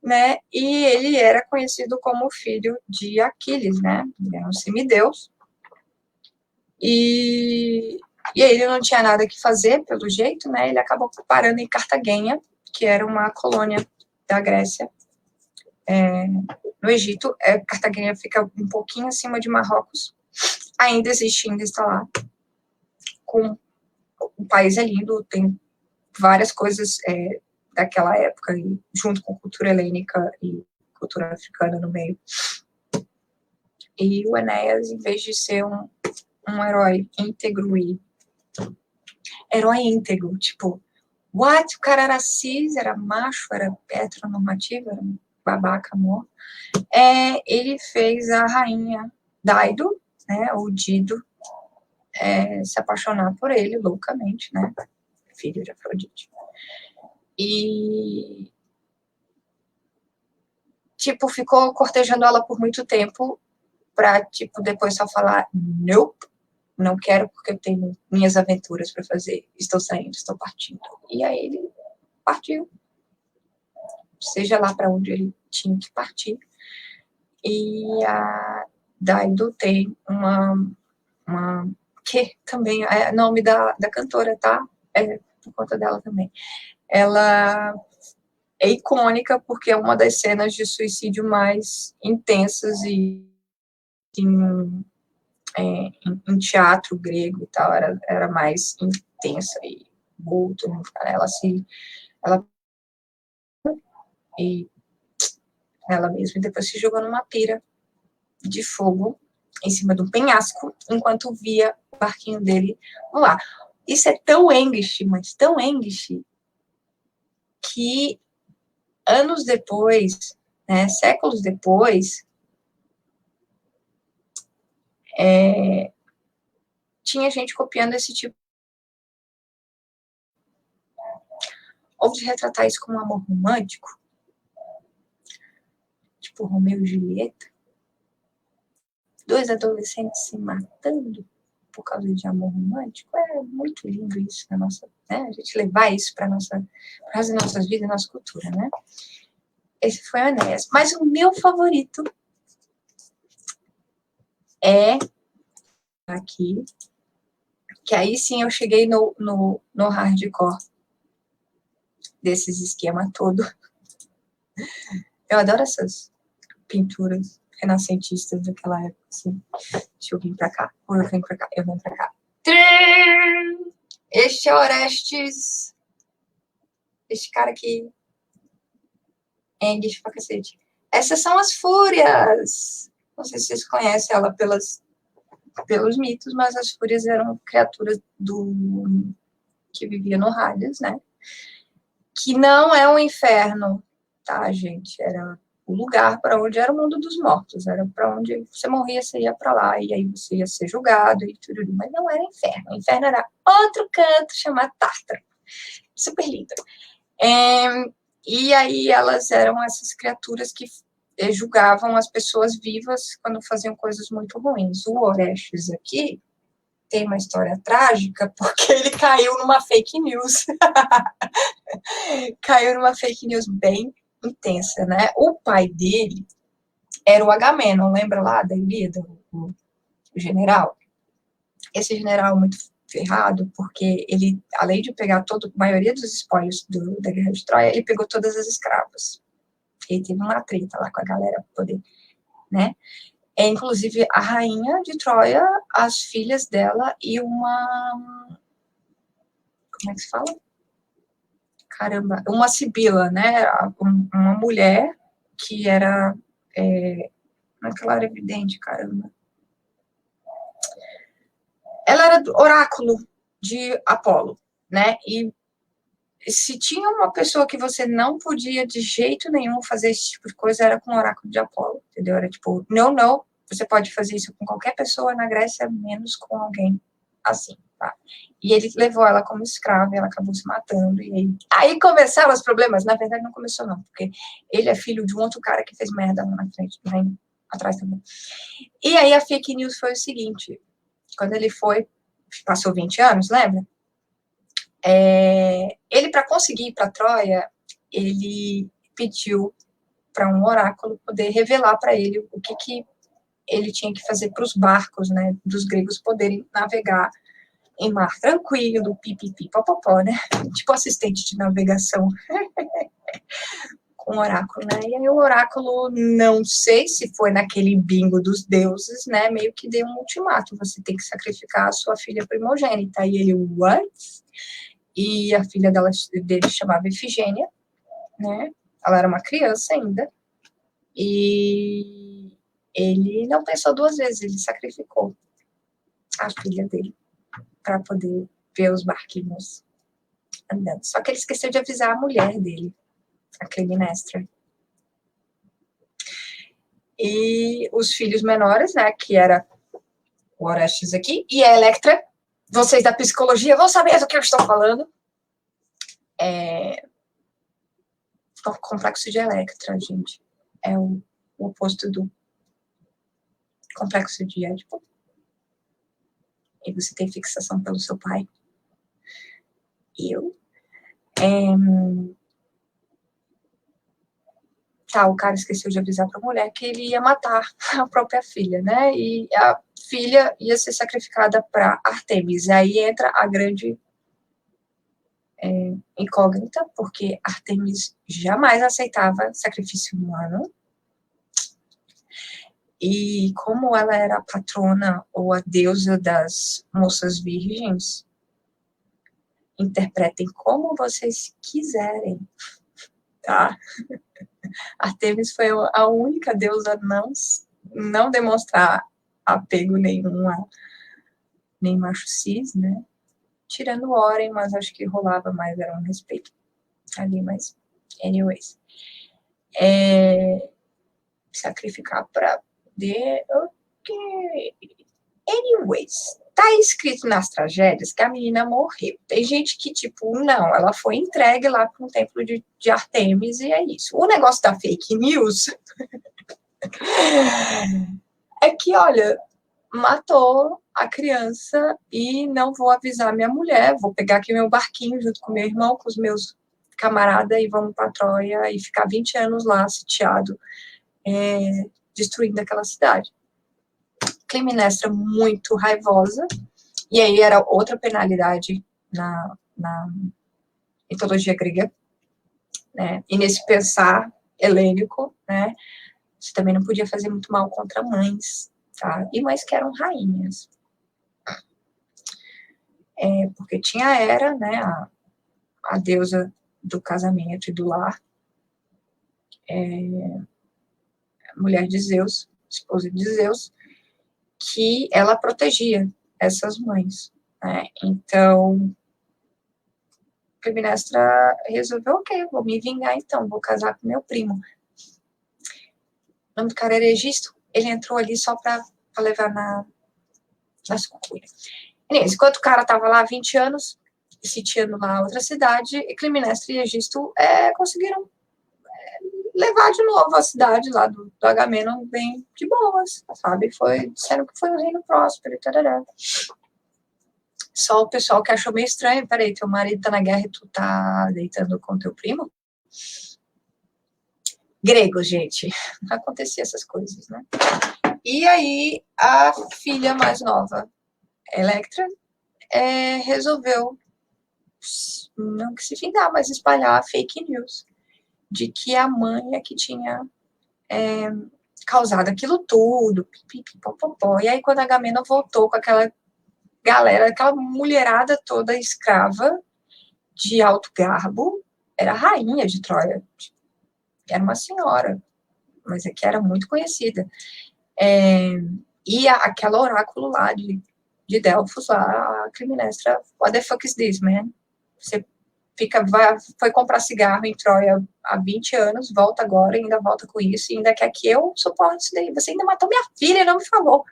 S1: né? E ele era conhecido como filho de Aquiles, né? Ele era um semideus. E aí ele não tinha nada que fazer, pelo jeito, né? Ele acabou parando em Cartagenha, que era uma colônia da Grécia, no Egito. Cartagenha fica um pouquinho acima de Marrocos. Ainda existe, ainda está lá. O país é lindo, tem várias coisas daquela época, junto com cultura helênica e cultura africana no meio. E o Enéas, em vez de ser um herói íntegro herói íntegro, tipo, what? O cara era cis, era macho, era heteronormativo, era um babaca, amor. Ele fez a rainha Daido, né, ou Dido, se apaixonar por ele loucamente, né, filho de Afrodite. E, tipo, ficou cortejando ela por muito tempo pra, tipo, depois só falar, nope, não quero porque eu tenho minhas aventuras para fazer, estou saindo, estou partindo. E aí ele partiu, seja lá para onde ele tinha que partir. E a Daido tem uma que também é nome da cantora, tá? Por conta dela também. Ela é icônica porque é uma das cenas de suicídio mais intensas e em teatro grego e tal, era mais intensa e muito, ela mesma, e depois se jogou numa pira de fogo em cima de um penhasco, enquanto via o barquinho dele lá. Isso é tão English, mas tão English, que anos depois, né, séculos depois, tinha gente copiando esse tipo, ou de retratar isso como um amor romântico. tipo Romeu e Julieta, 2 adolescentes se matando por causa de amor romântico. É muito lindo isso na nossa, né? A gente levar isso para as nossas vidas, nossa cultura, né? Esse foi o Enéas. Mas o meu favorito é aqui, que aí sim eu cheguei no hardcore desses esquemas todo. Eu adoro essas pinturas renascentistas daquela época, assim. Deixa eu vir pra cá, ou eu venho pra cá, eu venho pra cá. Este é Orestes. Este cara aqui. Engues pra cacete. Essas são as Fúrias. Não sei se vocês conhecem ela pelos mitos, mas as Fúrias eram criaturas que viviam no Hades, né? Que não é um inferno, tá, gente? Era o lugar para onde era o mundo dos mortos, era para onde você morria, você ia para lá, e aí você ia ser julgado e tudo, mas não era inferno. O inferno era outro canto chamado Tártaro. Super lindo. E aí elas eram essas criaturas que julgavam as pessoas vivas quando faziam coisas muito ruins. O Orestes aqui tem uma história trágica porque ele caiu numa fake news. Caiu numa fake news bem intensa, né? O pai dele era o Agamenon, lembra lá da Ilíada, o general? Esse general muito ferrado, porque ele, além de pegar a maioria dos espólios da Guerra de Troia, ele pegou todas as escravas. Ele teve uma treta lá com a galera para poder, né? Inclusive, a rainha de Troia, as filhas dela e uma... Como é que se fala? Caramba, uma sibila, né? Uma mulher que era... Como é que ela era evidente, caramba? Ela era do oráculo de Apolo, né? E se tinha uma pessoa que você não podia de jeito nenhum fazer esse tipo de coisa, era com o oráculo de Apolo, entendeu? Era tipo, não, você pode fazer isso com qualquer pessoa na Grécia, menos com alguém assim, tá? E ele levou ela como escrava e ela acabou se matando. E aí começaram os problemas. Na verdade, não começou, não, porque ele é filho de um outro cara que fez merda lá na frente, lá atrás também. E aí a fake news foi o seguinte: quando ele passou 20 anos, lembra? Ele, para conseguir ir para Troia, ele pediu para um oráculo poder revelar para ele o que ele tinha que fazer para os barcos, né, dos gregos poderem navegar em mar tranquilo, pipipi, popopó, né, tipo assistente de navegação com o oráculo, né, e aí o oráculo, não sei se foi naquele bingo dos deuses, né, meio que deu um ultimato, você tem que sacrificar a sua filha primogênita, e ele, what? E a filha dele chamava Efigênia, né? Ela era uma criança ainda. E ele não pensou 2 vezes, ele sacrificou a filha dele para poder ver os barquinhos andando. Só que ele esqueceu de avisar a mulher dele, a Clitemnestra. E os filhos menores, né, que era o Orestes aqui, e a Electra, vocês da psicologia vão saber do que eu estou falando. O complexo de Electra, gente, é o oposto do complexo de Édipo. E você tem fixação pelo seu pai. O cara esqueceu de avisar para a mulher que ele ia matar a própria filha, né? E a filha ia ser sacrificada para Artemis. Aí entra a grande incógnita, porque Artemis jamais aceitava sacrifício humano. E como ela era a patrona ou a deusa das moças virgens, interpretem como vocês quiserem, tá? Artemis foi a única deusa a não demonstrar apego nenhum nem macho cis, né? Tirando Oren, mas acho que rolava mais, era um respeito ali, mas anyways. Sacrificar para poder... Ok. Anyways, tá escrito nas tragédias que a menina morreu. Tem gente que, tipo, não, ela foi entregue lá para um templo de Artemis e é isso. O negócio da fake news É que, olha, matou a criança e não vou avisar minha mulher, vou pegar aqui meu barquinho junto com meu irmão, com os meus camaradas e vamos para Troia e ficar 20 anos lá sitiado, destruindo aquela cidade. Clitemnestra muito raivosa, e aí era outra penalidade na mitologia grega, né? E nesse pensar helênico, né? Você também não podia fazer muito mal contra mães, tá? E mães que eram rainhas. Porque tinha a Hera, né? A deusa do casamento e do lar, mulher de Zeus, esposa de Zeus, que ela protegia essas mães, né? Então, Clitemnestra resolveu, ok, vou me vingar então, vou casar com meu primo. O nome do cara era Egisto, ele entrou ali só para levar na sucura. Enquanto o cara tava lá há 20 anos, sitiando lá outra cidade, e Clitemnestra e Egisto conseguiram levar de novo a cidade lá do Agamenon bem de boas, sabe? Disseram que foi um reino próspero e tarará. Só o pessoal que achou meio estranho, peraí, teu marido tá na guerra e tu tá deitando com teu primo? Gregos, gente. Não acontecia essas coisas, né? E aí, a filha mais nova, Electra, resolveu não que se vingar, mas espalhar fake news de que a mãe é que tinha causado aquilo tudo, pipipipopopó. E aí, quando a Agamenon voltou com aquela galera, aquela mulherada toda escrava, de alto garbo, era a rainha de Troia, era uma senhora, mas é que era muito conhecida. E aquela oráculo lá de Delfos, lá, a Clitemnestra, what the fuck is this, man? Você foi comprar cigarro em Troia há 20 anos, volta agora, ainda volta com isso, e ainda quer que eu suporte isso daí. Você ainda matou minha filha, não me falou.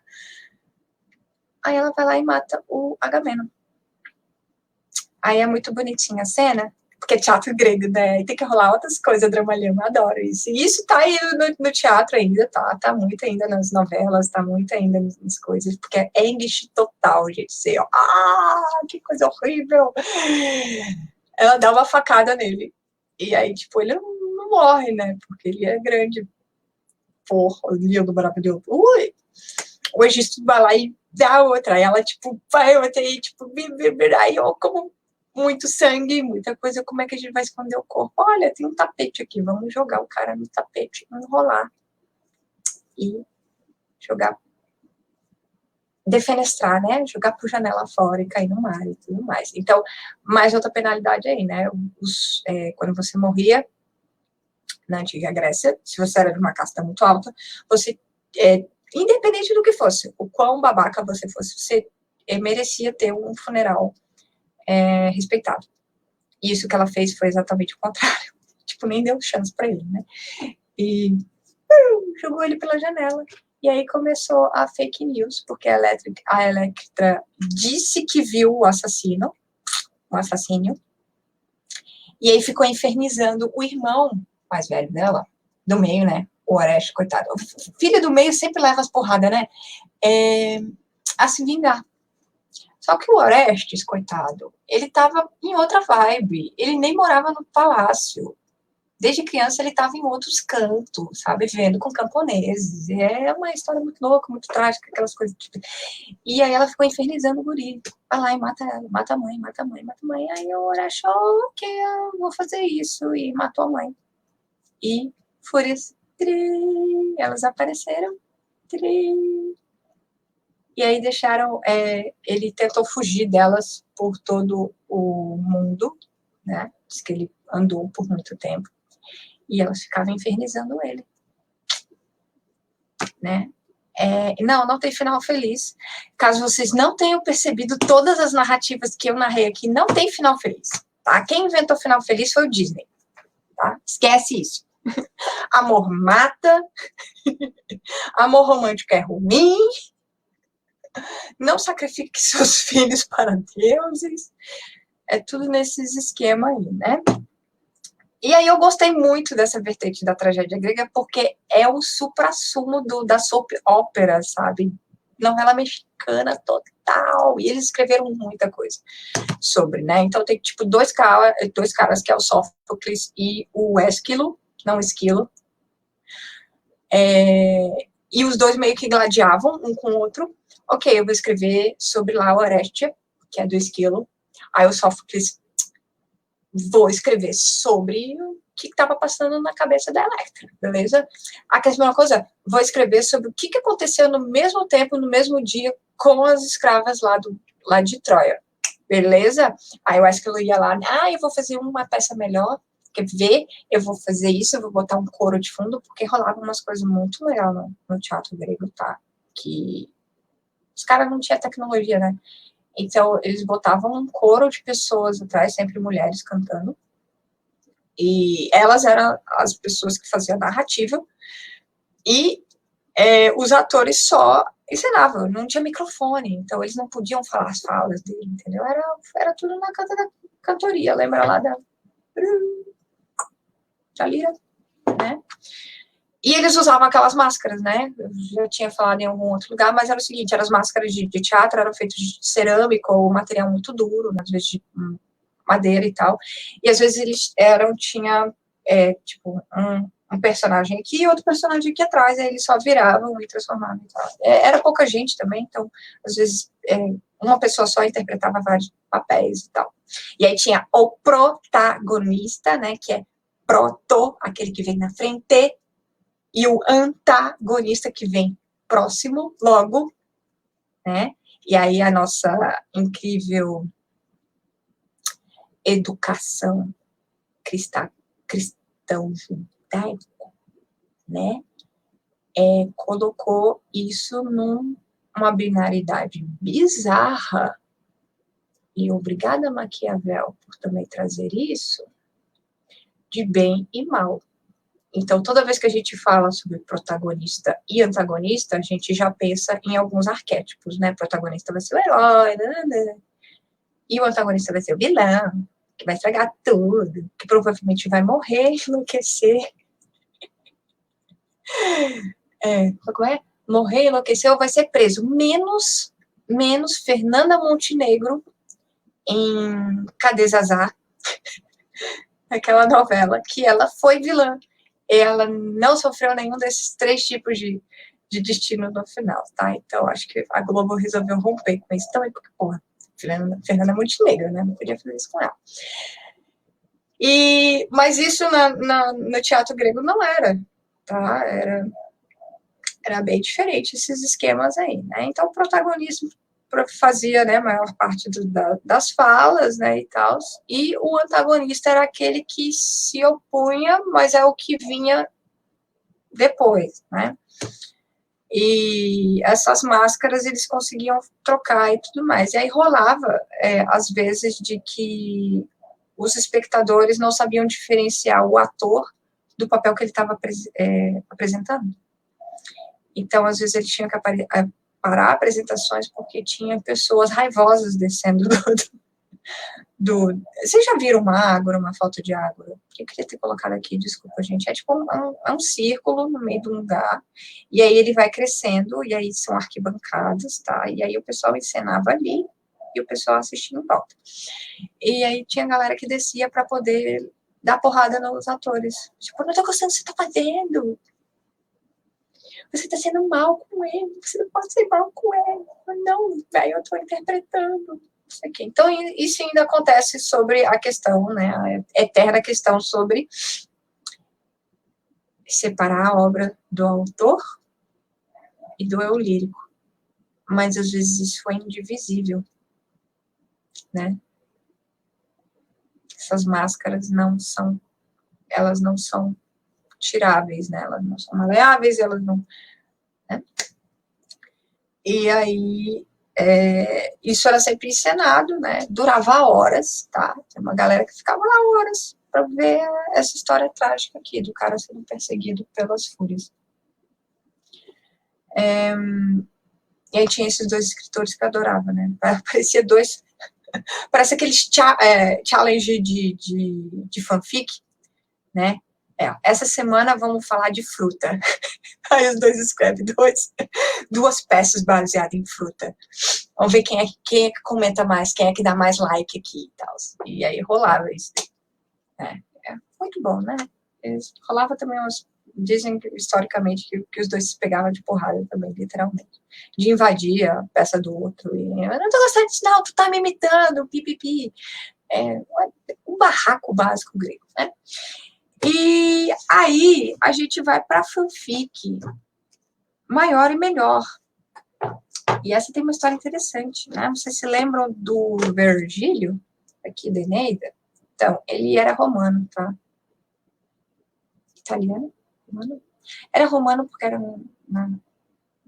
S1: Aí ela vai lá e mata o Agamenon. Aí é muito bonitinha a cena, porque é teatro grego, né? E tem que rolar outras coisas, dramalhão, eu adoro isso. E isso tá aí no teatro ainda, tá muito ainda nas novelas, tá muito ainda nas coisas, porque é English total, gente. Assim, ó, que coisa horrível! Ela dá uma facada nele. E aí, tipo, ele não morre, né? Porque ele é grande. Porra, lindo, maravilhoso. Ui! O Egisto vai lá e dá outra. Aí ela, tipo, vai outra aí, tipo, aí eu como muito sangue, muita coisa, como é que a gente vai esconder o corpo? Olha, tem um tapete aqui, vamos jogar o cara no tapete, enrolar e jogar, defenestrar, né? Jogar por janela fora e cair no mar e tudo mais. Então, mais outra penalidade aí, né? Quando você morria na antiga Grécia, se você era de uma casta muito alta, você, independente do que fosse, o quão babaca você fosse, você merecia ter um funeral respeitado. E isso que ela fez foi exatamente o contrário. Tipo, nem deu chance pra ele, né? E jogou ele pela janela. E aí começou a fake news, porque a Electra disse que viu o assassínio, e aí ficou infernizando o irmão mais velho dela, do meio, né? O Orestes, coitado. O filho do meio sempre leva as porradas, né? A se vingar. Só que o Orestes, coitado, ele tava em outra vibe. Ele nem morava no palácio. Desde criança ele estava em outros cantos, sabe? Vivendo com camponeses. É uma história muito louca, muito trágica, aquelas coisas. Tipo... E aí ela ficou infernizando o guri. Vai lá e mata ela, mata a mãe, mata a mãe, mata a mãe. Aí o Orestes achou que eu vou fazer isso. E matou a mãe. E fúrias, elas apareceram. E aí deixaram, ele tentou fugir delas por todo o mundo, né? Diz que ele andou por muito tempo. E elas ficavam infernizando ele, né? Não tem final feliz. Caso vocês não tenham percebido, todas as narrativas que eu narrei aqui não tem final feliz, tá? Quem inventou final feliz foi o Disney, tá? Esquece isso. Amor mata, amor romântico é ruim, não sacrifique seus filhos para deuses, é tudo nesses esquemas aí, né? E aí eu gostei muito dessa vertente da tragédia grega, porque é o suprassumo da soap opera, sabe? Novela mexicana total. E eles escreveram muita coisa sobre, né? Então tem, tipo, dois caras, que é o Sófocles e o Ésquilo, não Esquilo. E os dois meio que gladiavam um com o outro. Ok, eu vou escrever sobre lá o Orestes, que é do Esquilo. Aí o Sófocles, vou escrever sobre o que estava passando na cabeça da Electra, beleza? Aqui é a mesma coisa, vou escrever sobre o que aconteceu no mesmo tempo, no mesmo dia, com as escravas lá de Troia, beleza? Aí o Esquilo ia lá, eu vou fazer uma peça melhor, quer ver? Eu vou fazer isso, eu vou botar um coro de fundo, porque rolava umas coisas muito legais no teatro grego, tá? Que os caras não tinham tecnologia, né? Então, eles botavam um coro de pessoas atrás, sempre mulheres cantando, e elas eram as pessoas que faziam a narrativa, e os atores só ensinavam, não tinha microfone, então eles não podiam falar as falas dele, entendeu? Era tudo na canta da cantoria, lembra lá da lira, né? E eles usavam aquelas máscaras, né? Eu já tinha falado em algum outro lugar, mas era o seguinte, eram as máscaras de teatro, eram feitas de cerâmica ou material muito duro, às vezes de madeira e tal, e às vezes eles tinha tipo, um personagem aqui e outro personagem aqui atrás, aí eles só viravam e transformavam e tal. Era pouca gente também, então, às vezes, uma pessoa só interpretava vários papéis e tal. E aí tinha o protagonista, né, que é proto, aquele que vem na frente, e o antagonista, que vem próximo, logo, né, e aí a nossa incrível educação cristão judaico, né, colocou isso numa binaridade bizarra, e obrigada, Maquiavel, por também trazer isso, de bem e mal. Então, toda vez que a gente fala sobre protagonista e antagonista, a gente já pensa em alguns arquétipos, né? O protagonista vai ser o herói, né? E o antagonista vai ser o vilão, que vai estragar tudo, que provavelmente vai morrer, enlouquecer. Como é? Morrer, enlouquecer ou vai ser preso. Menos Fernanda Montenegro em Cadê Zazá, aquela novela, que ela foi vilã. Ela não sofreu nenhum desses 3 tipos de destino no final, tá? Então, acho que a Globo resolveu romper com isso também, porque, porra, Fernanda Montenegro, né? Não podia fazer isso com ela. Mas isso no teatro grego não era, tá? Era bem diferente esses esquemas aí, né? Então, o protagonismo fazia, né, a maior parte das falas, né, e tal, e o antagonista era aquele que se opunha, mas é o que vinha depois, né? E essas máscaras eles conseguiam trocar e tudo mais. E aí rolava, às vezes, de que os espectadores não sabiam diferenciar o ator do papel que ele estava apresentando. Então, às vezes, ele tinha que parar apresentações porque tinha pessoas raivosas descendo Vocês já viram uma ágora, uma falta de ágora? Eu queria ter colocado aqui, desculpa, gente. É tipo um círculo no meio de um lugar, e aí ele vai crescendo, e aí são arquibancadas, tá? E aí o pessoal encenava ali, e o pessoal assistia em volta. E aí tinha galera que descia para poder dar porrada nos atores. Tipo, não tô gostando do que você tá fazendo. Você tá sendo mal com ele, você não pode ser mal com ele. Não, velho, eu tô interpretando. Então, isso ainda acontece sobre a questão, né, a eterna questão sobre separar a obra do autor e do eu lírico. Mas, às vezes, isso é indivisível, né? Essas máscaras elas não são tiráveis, né? Elas não são maleáveis, elas não... Né? E aí, isso era sempre encenado, né? Durava horas, tá? Tem uma galera que ficava lá horas para ver essa história trágica aqui, do cara sendo perseguido pelas fúrias. E aí tinha esses 2 escritores que eu adorava, né? Parecia parece aqueles challenge de fanfic, né? Essa semana vamos falar de fruta. Aí os dois escrevem duas peças baseadas em fruta. Vamos ver quem é que comenta mais, quem é que dá mais like aqui e tal. E aí rolava isso. É muito bom, né? Rolava também umas... Dizem historicamente que os dois se pegavam de porrada também, literalmente. De invadir a peça do outro. E, eu não tô gostando disso, não, tu tá me imitando, pipipi. Um barraco básico grego, né? E aí a gente vai para fanfic maior e melhor. E essa tem uma história interessante, né? Vocês se lembram do Virgílio, aqui da Eneida? Então, ele era romano, tá? Italiano? Romano? Era romano porque era no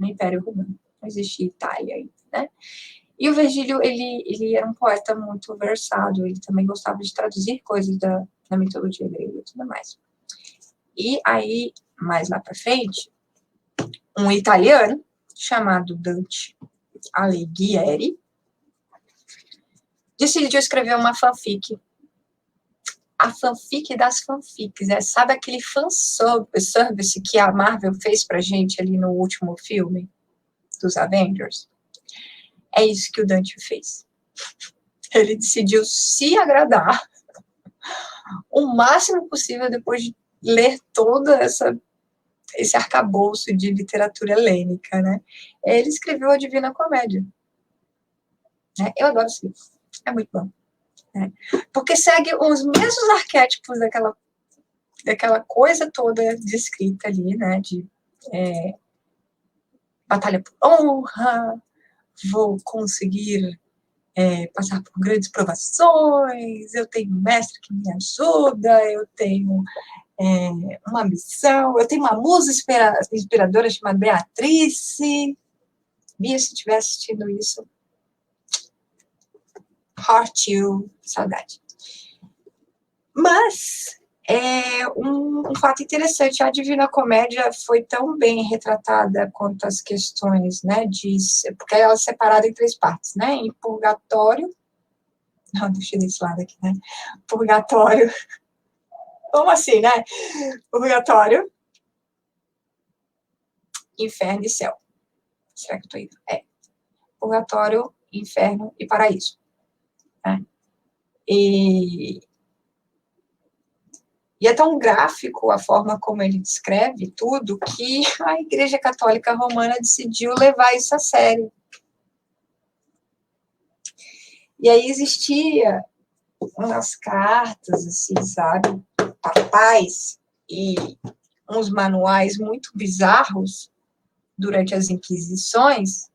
S1: Império Romano. Não existia Itália ainda, né? E o Virgílio, ele era um poeta muito versado. Ele também gostava de traduzir coisas da mitologia grega e tudo mais. E aí, mais lá para frente, um italiano chamado Dante Alighieri decidiu escrever uma fanfic. A fanfic das fanfics. Sabe aquele fanservice que a Marvel fez pra gente ali no último filme dos Avengers? É isso que o Dante fez. Ele decidiu se agradar o máximo possível depois de ler toda esse arcabouço de literatura helênica, né? Ele escreveu a Divina Comédia. Né? Eu adoro esse livro. É muito bom. Né? Porque segue os mesmos arquétipos daquela coisa toda descrita ali, né? De batalha por honra, vou conseguir passar por grandes provações, eu tenho um mestre que me ajuda, eu tenho uma missão, eu tenho uma musa inspiradora chamada Beatrice. Bia, se estiver assistindo isso, heart you, saudade. Mas um fato interessante, a Divina Comédia foi tão bem retratada quanto as questões, né, porque ela é separada em 3 partes, né, em purgatório, não, deixa desse lado aqui, né, purgatório, como assim, né, purgatório, inferno e céu, será que eu tô indo? Purgatório, inferno e paraíso, né, e é tão gráfico a forma como ele descreve tudo que a Igreja Católica Romana decidiu levar isso a sério. E aí existia umas cartas, assim, sabe, papais e uns manuais muito bizarros durante as Inquisições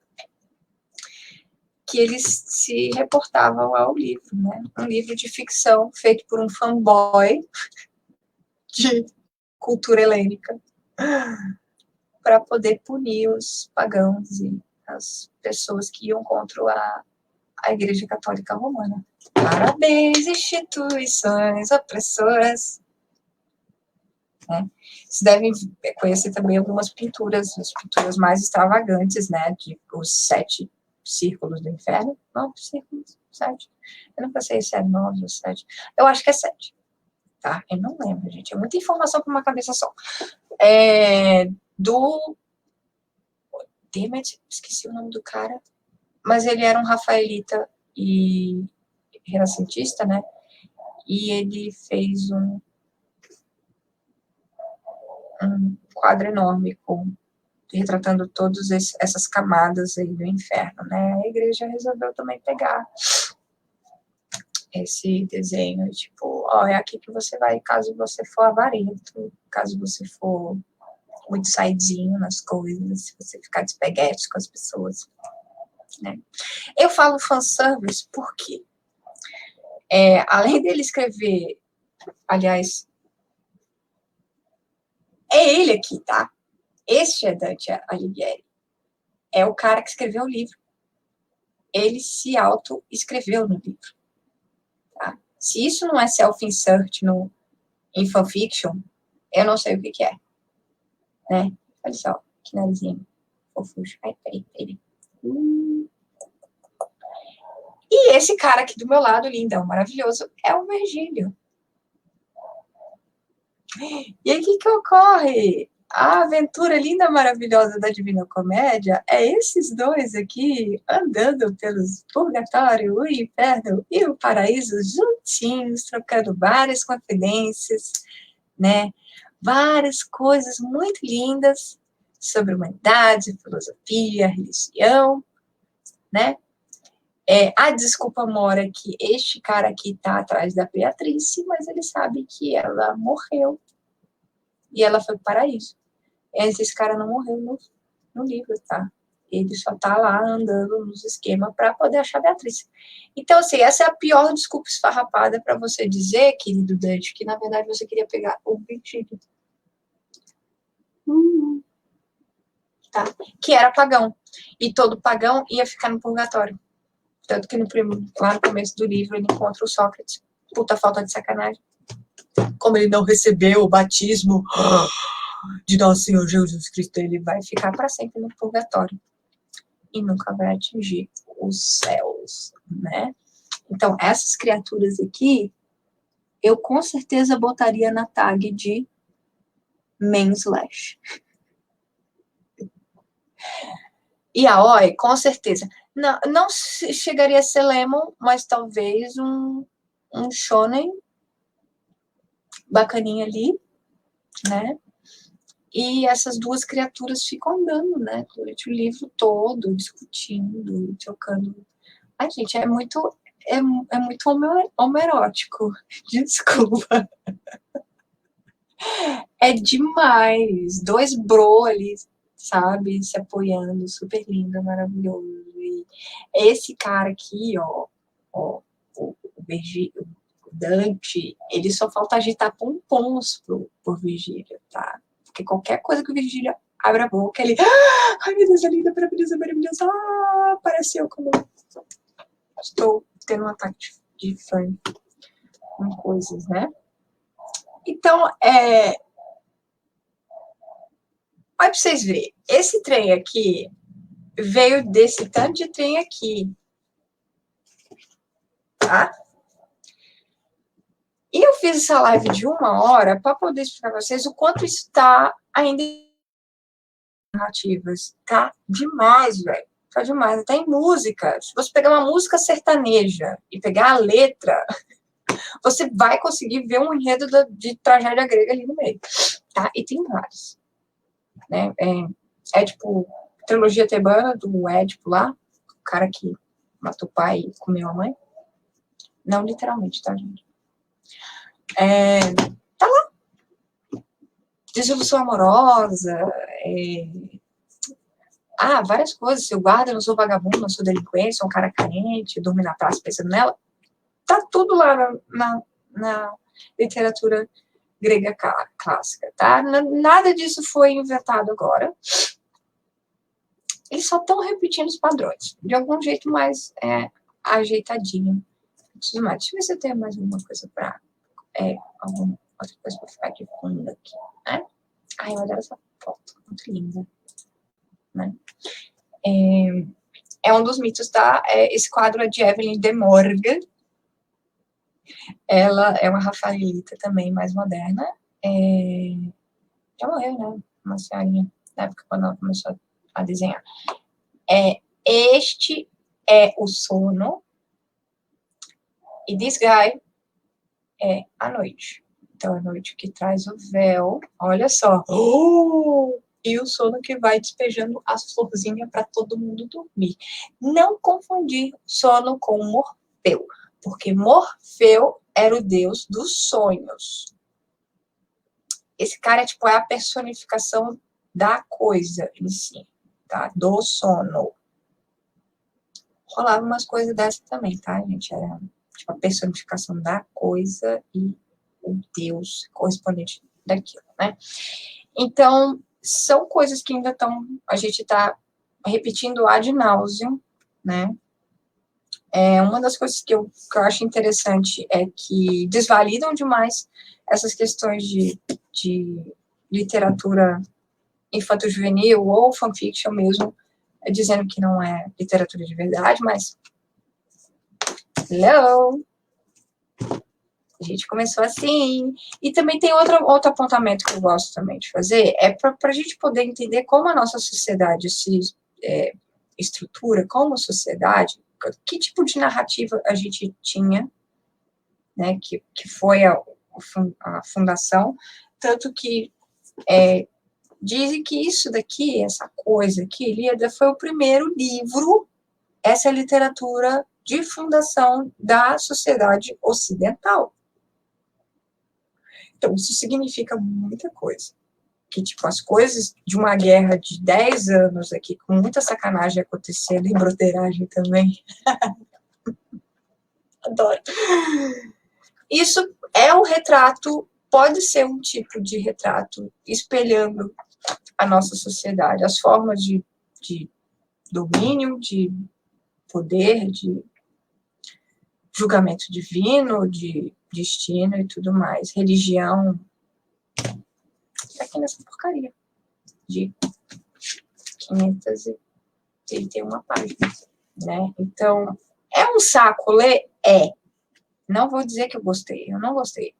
S1: que eles se reportavam ao livro, né? Um livro de ficção feito por um fanboy de cultura helênica para poder punir os pagãos e as pessoas que iam contra a Igreja Católica Romana. Parabéns, instituições opressoras. Né? Vocês devem conhecer também algumas pinturas, as pinturas mais extravagantes, né? De os 7 círculos do inferno. 9 círculos? 7? Eu nunca sei se é 9 ou 7. Eu acho que é 7. Tá? Eu não lembro, gente. É muita informação para uma cabeça só. Do Demet, esqueci o nome do cara, mas ele era um rafaelita e renascentista, né? E ele fez um quadro enorme retratando todas essas camadas aí do inferno, né? A igreja resolveu também pegar esse desenho, tipo, é aqui que você vai, caso você for avarento, caso você for muito saidinho nas coisas, se você ficar de espaguete com as pessoas, né? Eu falo fanservice porque, além dele escrever, aliás, é ele aqui, tá? Este é Dante Alighieri. É o cara que escreveu o livro. Ele se auto-escreveu no livro. Tá? Se isso não é self-insert em fanfiction, eu não sei o que é. Né? Olha só, que narizinho fofucho. Ai, peraí. E esse cara aqui do meu lado, lindão, maravilhoso, é o Virgílio. E aí, o que ocorre? A aventura linda, maravilhosa da Divina Comédia é esses dois aqui andando pelos purgatório, o inferno e o paraíso juntinhos, trocando várias confidências, né? Várias coisas muito lindas sobre humanidade, filosofia, religião, né? A desculpa mora que este cara aqui tá atrás da Beatriz, mas ele sabe que ela morreu e ela foi para o paraíso. Esse cara não morreu no livro, tá? Ele só tá lá andando nos esquemas para poder achar a Beatriz. Então, assim, essa é a pior desculpa esfarrapada para você dizer, querido Dante, que na verdade você queria pegar o Virgílio. Tá? Que era pagão. E todo pagão ia ficar no purgatório. Tanto que lá no começo do livro ele encontra o Sócrates. Puta falta de sacanagem. Como ele não recebeu o batismo de Nosso Senhor Jesus Cristo, ele vai ficar para sempre no purgatório. E nunca vai atingir os céus, né? Então, essas criaturas aqui, eu com certeza botaria na tag de Menslash. E a Oi, com certeza. Não chegaria a ser Lemon, mas talvez um shonen bacaninha ali, né? E essas duas criaturas ficam andando, né? Durante o livro todo, discutindo, trocando. Ai, gente, é muito homerótico. Desculpa. É demais. Dois bro ali, sabe? Se apoiando, super lindo, maravilhoso. E esse cara aqui, ó o Virgílio, o Dante, ele só falta agitar pompons por Virgílio, tá? Porque qualquer coisa que o Virgílio abre a boca, ele... Ai, meu Deus, é linda, maravilhosa, maravilhosa. Apareceu como... Estou tendo um ataque de fã com coisas, né? Então, olha pra vocês verem. Esse trem aqui veio desse tanto de trem aqui. Tá? E eu fiz essa live de 1 hora para poder explicar para vocês o quanto isso está ainda em narrativas. Tá demais, velho. Tá demais. Até em música. Se você pegar uma música sertaneja e pegar a letra, você vai conseguir ver um enredo de tragédia grega ali no meio. Tá? E tem vários. Né? Tipo, trilogia tebana do Édipo lá, o cara que matou o pai e comeu a mãe. Não literalmente, tá, gente? Tá lá. Desilusão amorosa, várias coisas. Se eu guardo, eu não sou vagabundo, não sou delinquente, sou um cara carente, dorme na praça pensando nela. Tá tudo lá na literatura grega clássica, tá? Nada disso foi inventado agora. Eles só estão repetindo os padrões, de algum jeito mais ajeitadinho. Deixa eu ver se eu tenho mais alguma coisa para... alguma outra coisa para ficar de fundo aqui, né? Ai, eu adoro essa foto, muito linda. Né? Um dos mitos, tá? Esse quadro é de Evelyn de Morgan. Ela é uma rafaelita também, mais moderna. Já morreu, né? Uma senhorinha, na época quando ela começou a desenhar. Este é o sono. E this guy é a noite. Então, a noite que traz o véu. Olha só. E o sono que vai despejando as florzinhas para todo mundo dormir. Não confundir sono com Morfeu, porque Morfeu era o deus dos sonhos. Esse cara é a personificação da coisa em si, tá? Do sono. Rolava umas coisas dessas também, tá, gente? Era a personificação da coisa e o deus correspondente daquilo, né? Então, são coisas que ainda a gente está repetindo ad nauseam, né? Uma das coisas que eu acho interessante é que desvalidam demais essas questões de literatura infanto-juvenil ou fanfiction mesmo, dizendo que não é literatura de verdade, mas... Hello! A gente começou assim. E também tem outro apontamento que eu gosto também de fazer, é para a gente poder entender como a nossa sociedade se estrutura, como sociedade, que tipo de narrativa a gente tinha, né, que foi a fundação, tanto que dizem que isso daqui, essa coisa aqui, Ilíada, foi o primeiro livro, essa é a literatura de fundação da sociedade ocidental. Então, isso significa muita coisa. Que, tipo, as coisas de uma guerra de 10 anos aqui, com muita sacanagem acontecendo, e broderagem também. Adoro. Isso é um retrato, pode ser um tipo de retrato espelhando a nossa sociedade, as formas de domínio, de poder, de julgamento divino, de destino e tudo mais. Religião, tá aqui nessa porcaria de 531 páginas, né? Então, é um saco ler? É. Não vou dizer que eu gostei, eu não gostei.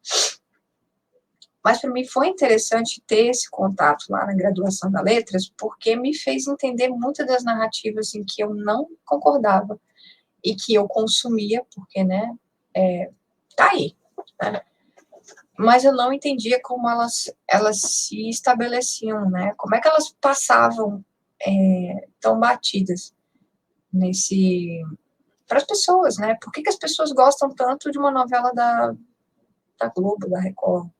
S1: Mas para mim foi interessante ter esse contato lá na graduação da Letras, porque me fez entender muitas das narrativas em que eu não concordava e que eu consumia, porque, né, tá aí, né? Mas eu não entendia como elas se estabeleciam, né? Como é que elas passavam tão batidas para as pessoas, né? Por que as pessoas gostam tanto de uma novela da Globo, da Record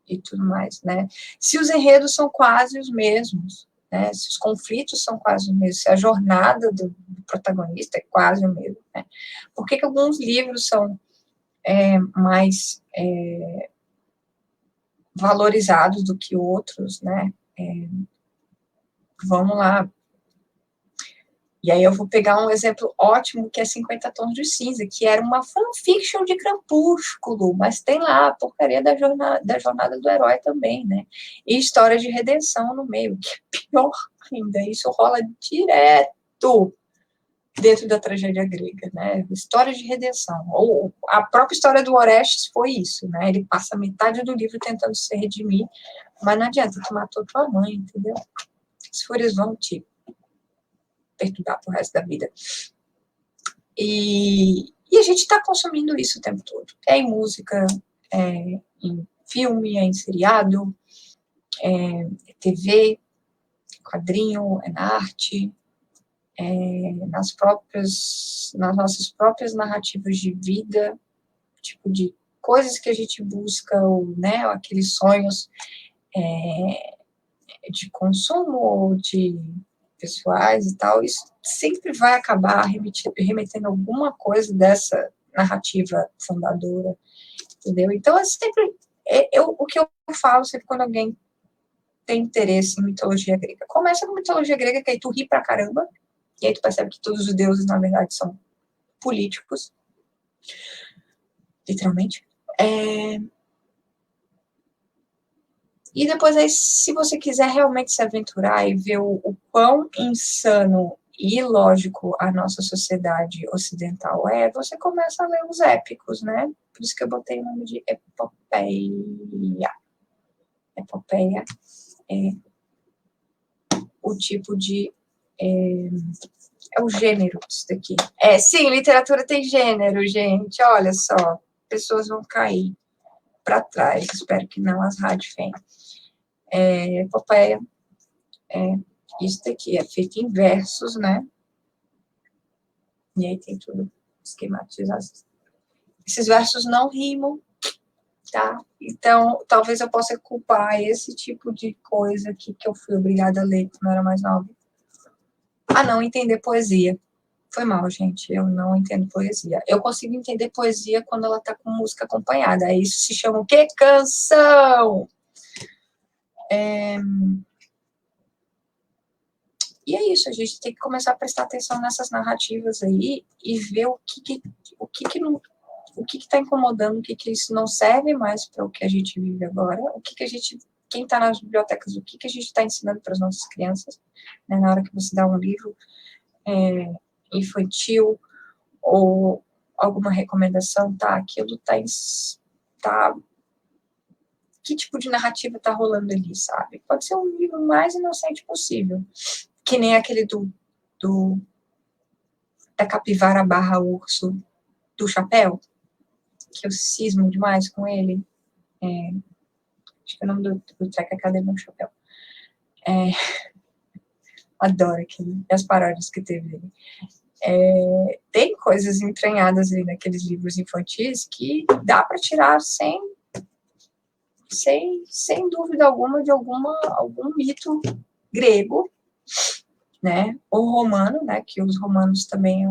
S1: e tudo mais, né? Se os enredos são quase os mesmos, né? Se os conflitos são quase os mesmos, se a jornada do protagonista é quase o mesmo, né? Por que alguns livros são mais valorizados do que outros, né? Vamos lá. E aí eu vou pegar um exemplo ótimo, que é 50 Tons de Cinza, que era uma fanfiction de Crepúsculo, mas tem lá a porcaria da jornada do herói também, né? E história de redenção no meio, que é pior ainda, isso rola direto dentro da tragédia grega, né? História de redenção. Ou a própria história do Orestes foi isso, né? Ele passa metade do livro tentando se redimir, mas não adianta, tu matou tua mãe, entendeu? Se for, eles vão te perturbar pro resto da vida. E a gente está consumindo isso o tempo todo. É em música, é em filme, é em seriado, é TV, quadrinho, é na arte, nas nossas próprias narrativas de vida, tipo de coisas que a gente busca, ou, né, aqueles sonhos de consumo ou de pessoais e tal, isso sempre vai acabar remetendo alguma coisa dessa narrativa fundadora, entendeu? Então, é sempre, o que eu falo sempre quando alguém tem interesse em mitologia grega, começa com mitologia grega, que aí tu ri pra caramba, e aí tu percebe que todos os deuses, na verdade, são políticos, literalmente. E depois, aí, se você quiser realmente se aventurar e ver o quão insano e ilógico a nossa sociedade ocidental é, você começa a ler os épicos, né? Por isso que eu botei o nome de epopeia. Epopeia é o tipo de... é o gênero disso daqui. Sim, literatura tem gênero, gente. Olha só, pessoas vão cair para trás. Espero que não as radifem. Epopeia isso daqui é feito em versos, né? E aí tem tudo esquematizado. Esses versos não rimam, tá? Então, talvez eu possa culpar esse tipo de coisa aqui que eu fui obrigada a ler quando eu era mais nova. A não entender poesia. Foi mal, gente, eu não entendo poesia. Eu consigo entender poesia quando ela tá com música acompanhada. Aí isso se chama o quê? Canção! E é isso, a gente tem que começar a prestar atenção nessas narrativas aí e ver o que está incomodando, o que isso não serve mais para o que a gente vive agora, quem está nas bibliotecas, o que a gente está ensinando para as nossas crianças, né, na hora que você dá um livro infantil ou alguma recomendação, tá, aquilo está tá... Que tipo de narrativa tá rolando ali, sabe? Pode ser um livro mais inocente possível. Que nem aquele da capivara barra urso do chapéu, que eu cismo demais com ele. Acho que é o nome do treco é Cadê Meu Chapéu? Adoro aquele, as paródias que teve ali. Tem coisas entranhadas ali naqueles livros infantis que dá para tirar sem dúvida alguma de algum mito grego, né? Ou romano, né? Que os romanos também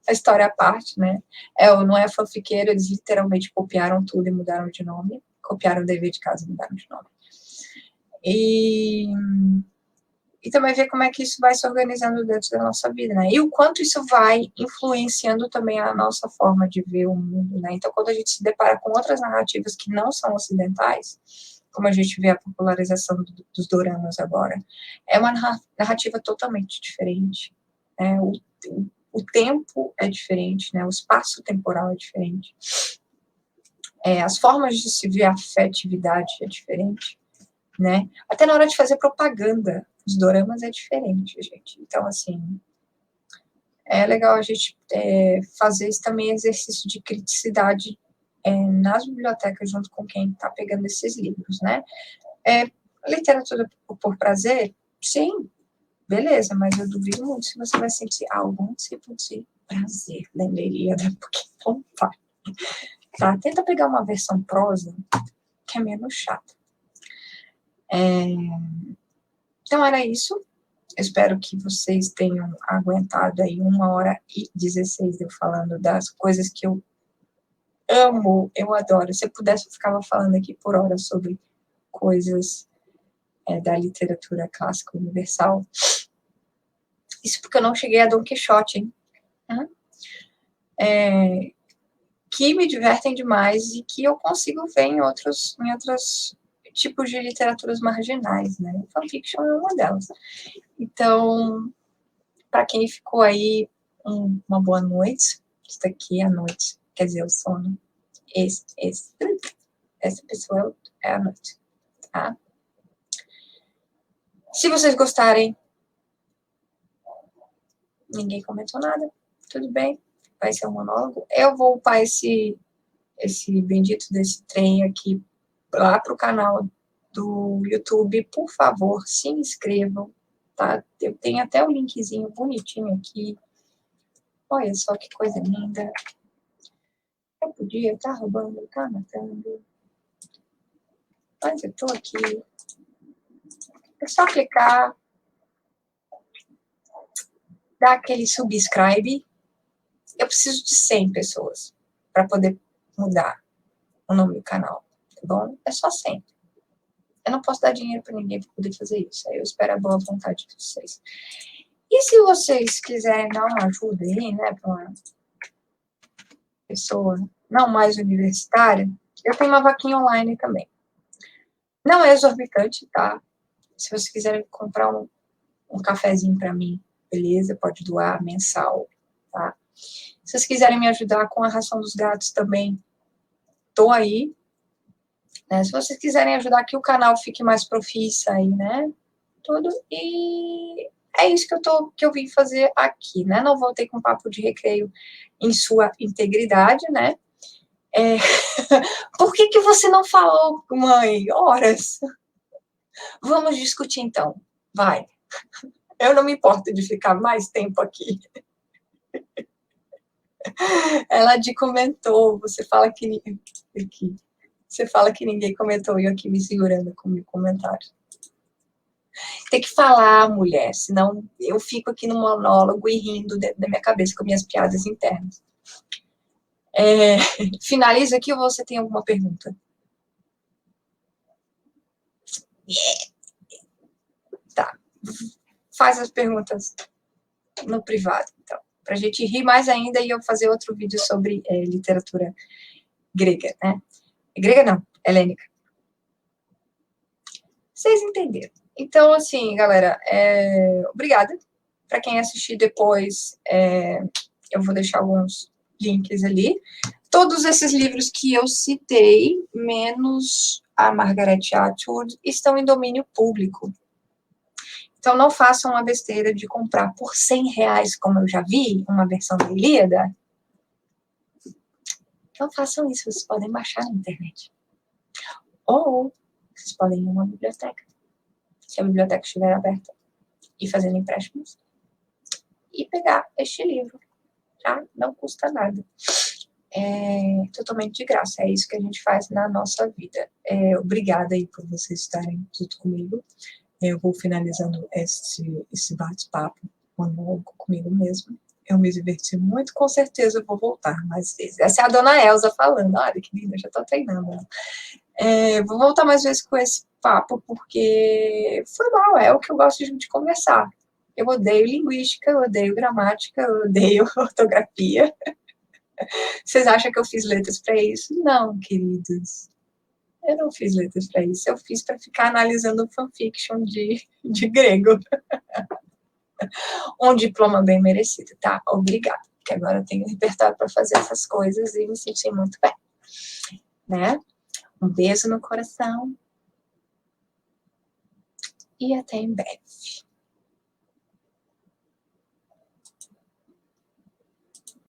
S1: a história à parte, né? Não é fanfiqueiro, eles literalmente copiaram tudo e mudaram de nome. Copiaram o dever de casa e mudaram de nome. E também ver como é que isso vai se organizando dentro da nossa vida, né? E o quanto isso vai influenciando também a nossa forma de ver o mundo, né? Então, quando a gente se depara com outras narrativas que não são ocidentais, como a gente vê a popularização dos doramas agora, é uma narrativa totalmente diferente, né? O tempo é diferente, né? O espaço temporal é diferente. As formas de se ver a afetividade é diferente, né? Até na hora de fazer propaganda, os doramas é diferente, gente. Então, assim, é legal a gente fazer esse também exercício de criticidade nas bibliotecas junto com quem está pegando esses livros, né? Literatura por prazer, sim, beleza, mas eu duvido muito se você vai sentir algum tipo de prazer lendo Ilíada, porque não vai. Tá? Tenta pegar uma versão prosa, que é menos chata. Então, era isso. Eu espero que vocês tenham aguentado aí 1h16 eu falando das coisas que eu amo, eu adoro. Se eu pudesse, eu ficava falando aqui por horas sobre coisas da literatura clássica universal. Isso porque eu não cheguei a Dom Quixote, hein? Que me divertem demais e que eu consigo ver em outros tipos de literaturas marginais, né? Fanfiction é uma delas. Então, para quem ficou aí, uma boa noite. Isso daqui é a noite, quer dizer, o sono. Essa pessoa é a noite, tá? Se vocês gostarem, ninguém comentou nada, tudo bem, vai ser um monólogo. Eu vou upar esse bendito desse trem aqui lá pro canal do YouTube. Por favor, se inscrevam, tá? Eu tenho até o linkzinho bonitinho aqui. Olha só que coisa linda. Eu podia estar roubando, estar matando. Mas eu tô aqui. É só clicar, dar aquele subscribe. Eu preciso de 100 pessoas para poder mudar o nome do canal, tá bom? É só 100. Eu não posso dar dinheiro para ninguém para poder fazer isso. Aí eu espero a boa vontade de vocês. E se vocês quiserem dar uma ajuda aí, né, para uma pessoa não mais universitária, eu tenho uma vaquinha online também. Não é exorbitante, tá? Se vocês quiserem comprar um cafezinho para mim, beleza? Pode doar mensal, tá? Se vocês quiserem me ajudar com a ração dos gatos também, tô aí. Né? Se vocês quiserem ajudar que o canal fique mais profissa aí, né? Tudo. E é isso que eu vim fazer aqui, né? Não voltei com papo de recreio em sua integridade, né? Por que você não falou, mãe? Horas. Vamos discutir então. Vai. Eu não me importo de ficar mais tempo aqui. Ela comentou, você fala que ninguém comentou e eu aqui me segurando com o meu comentário. Tem que falar, mulher, senão eu fico aqui no monólogo e rindo dentro da minha cabeça com minhas piadas internas. Finaliza aqui ou você tem alguma pergunta? Tá. Faz as perguntas no privado, então. Pra gente rir mais ainda e eu fazer outro vídeo sobre literatura grega, né? Grega não, helênica. Vocês entenderam. Então, assim, galera, obrigada. Para quem assistir depois, eu vou deixar alguns links ali. Todos esses livros que eu citei, menos a Margaret Atwood, estão em domínio público. Então, não façam a besteira de comprar por R$100, como eu já vi, uma versão da Ilíada. Não façam isso, vocês podem baixar na internet. Ou vocês podem ir a uma biblioteca, se a biblioteca estiver aberta, e fazendo empréstimos, e pegar este livro, tá? Não custa nada. É totalmente de graça, é isso que a gente faz na nossa vida. Obrigada aí por vocês estarem junto comigo. Eu vou finalizando esse bate-papo, monólogo comigo mesmo. Eu me diverti muito, com certeza eu vou voltar mais vezes. Essa é a dona Elza falando, olha que linda, já estou treinando. Vou voltar mais vezes com esse papo, porque foi mal, é o que eu gosto de conversar. Eu odeio linguística, eu odeio gramática, eu odeio ortografia. Vocês acham que eu fiz letras para isso? Não, queridos. Eu não fiz letras para isso. Eu fiz para ficar analisando fanfiction de grego. Um diploma bem merecido, tá? Obrigada. Porque agora eu tenho repertório para fazer essas coisas e me senti muito bem. Né? Um beijo no coração. E até em breve.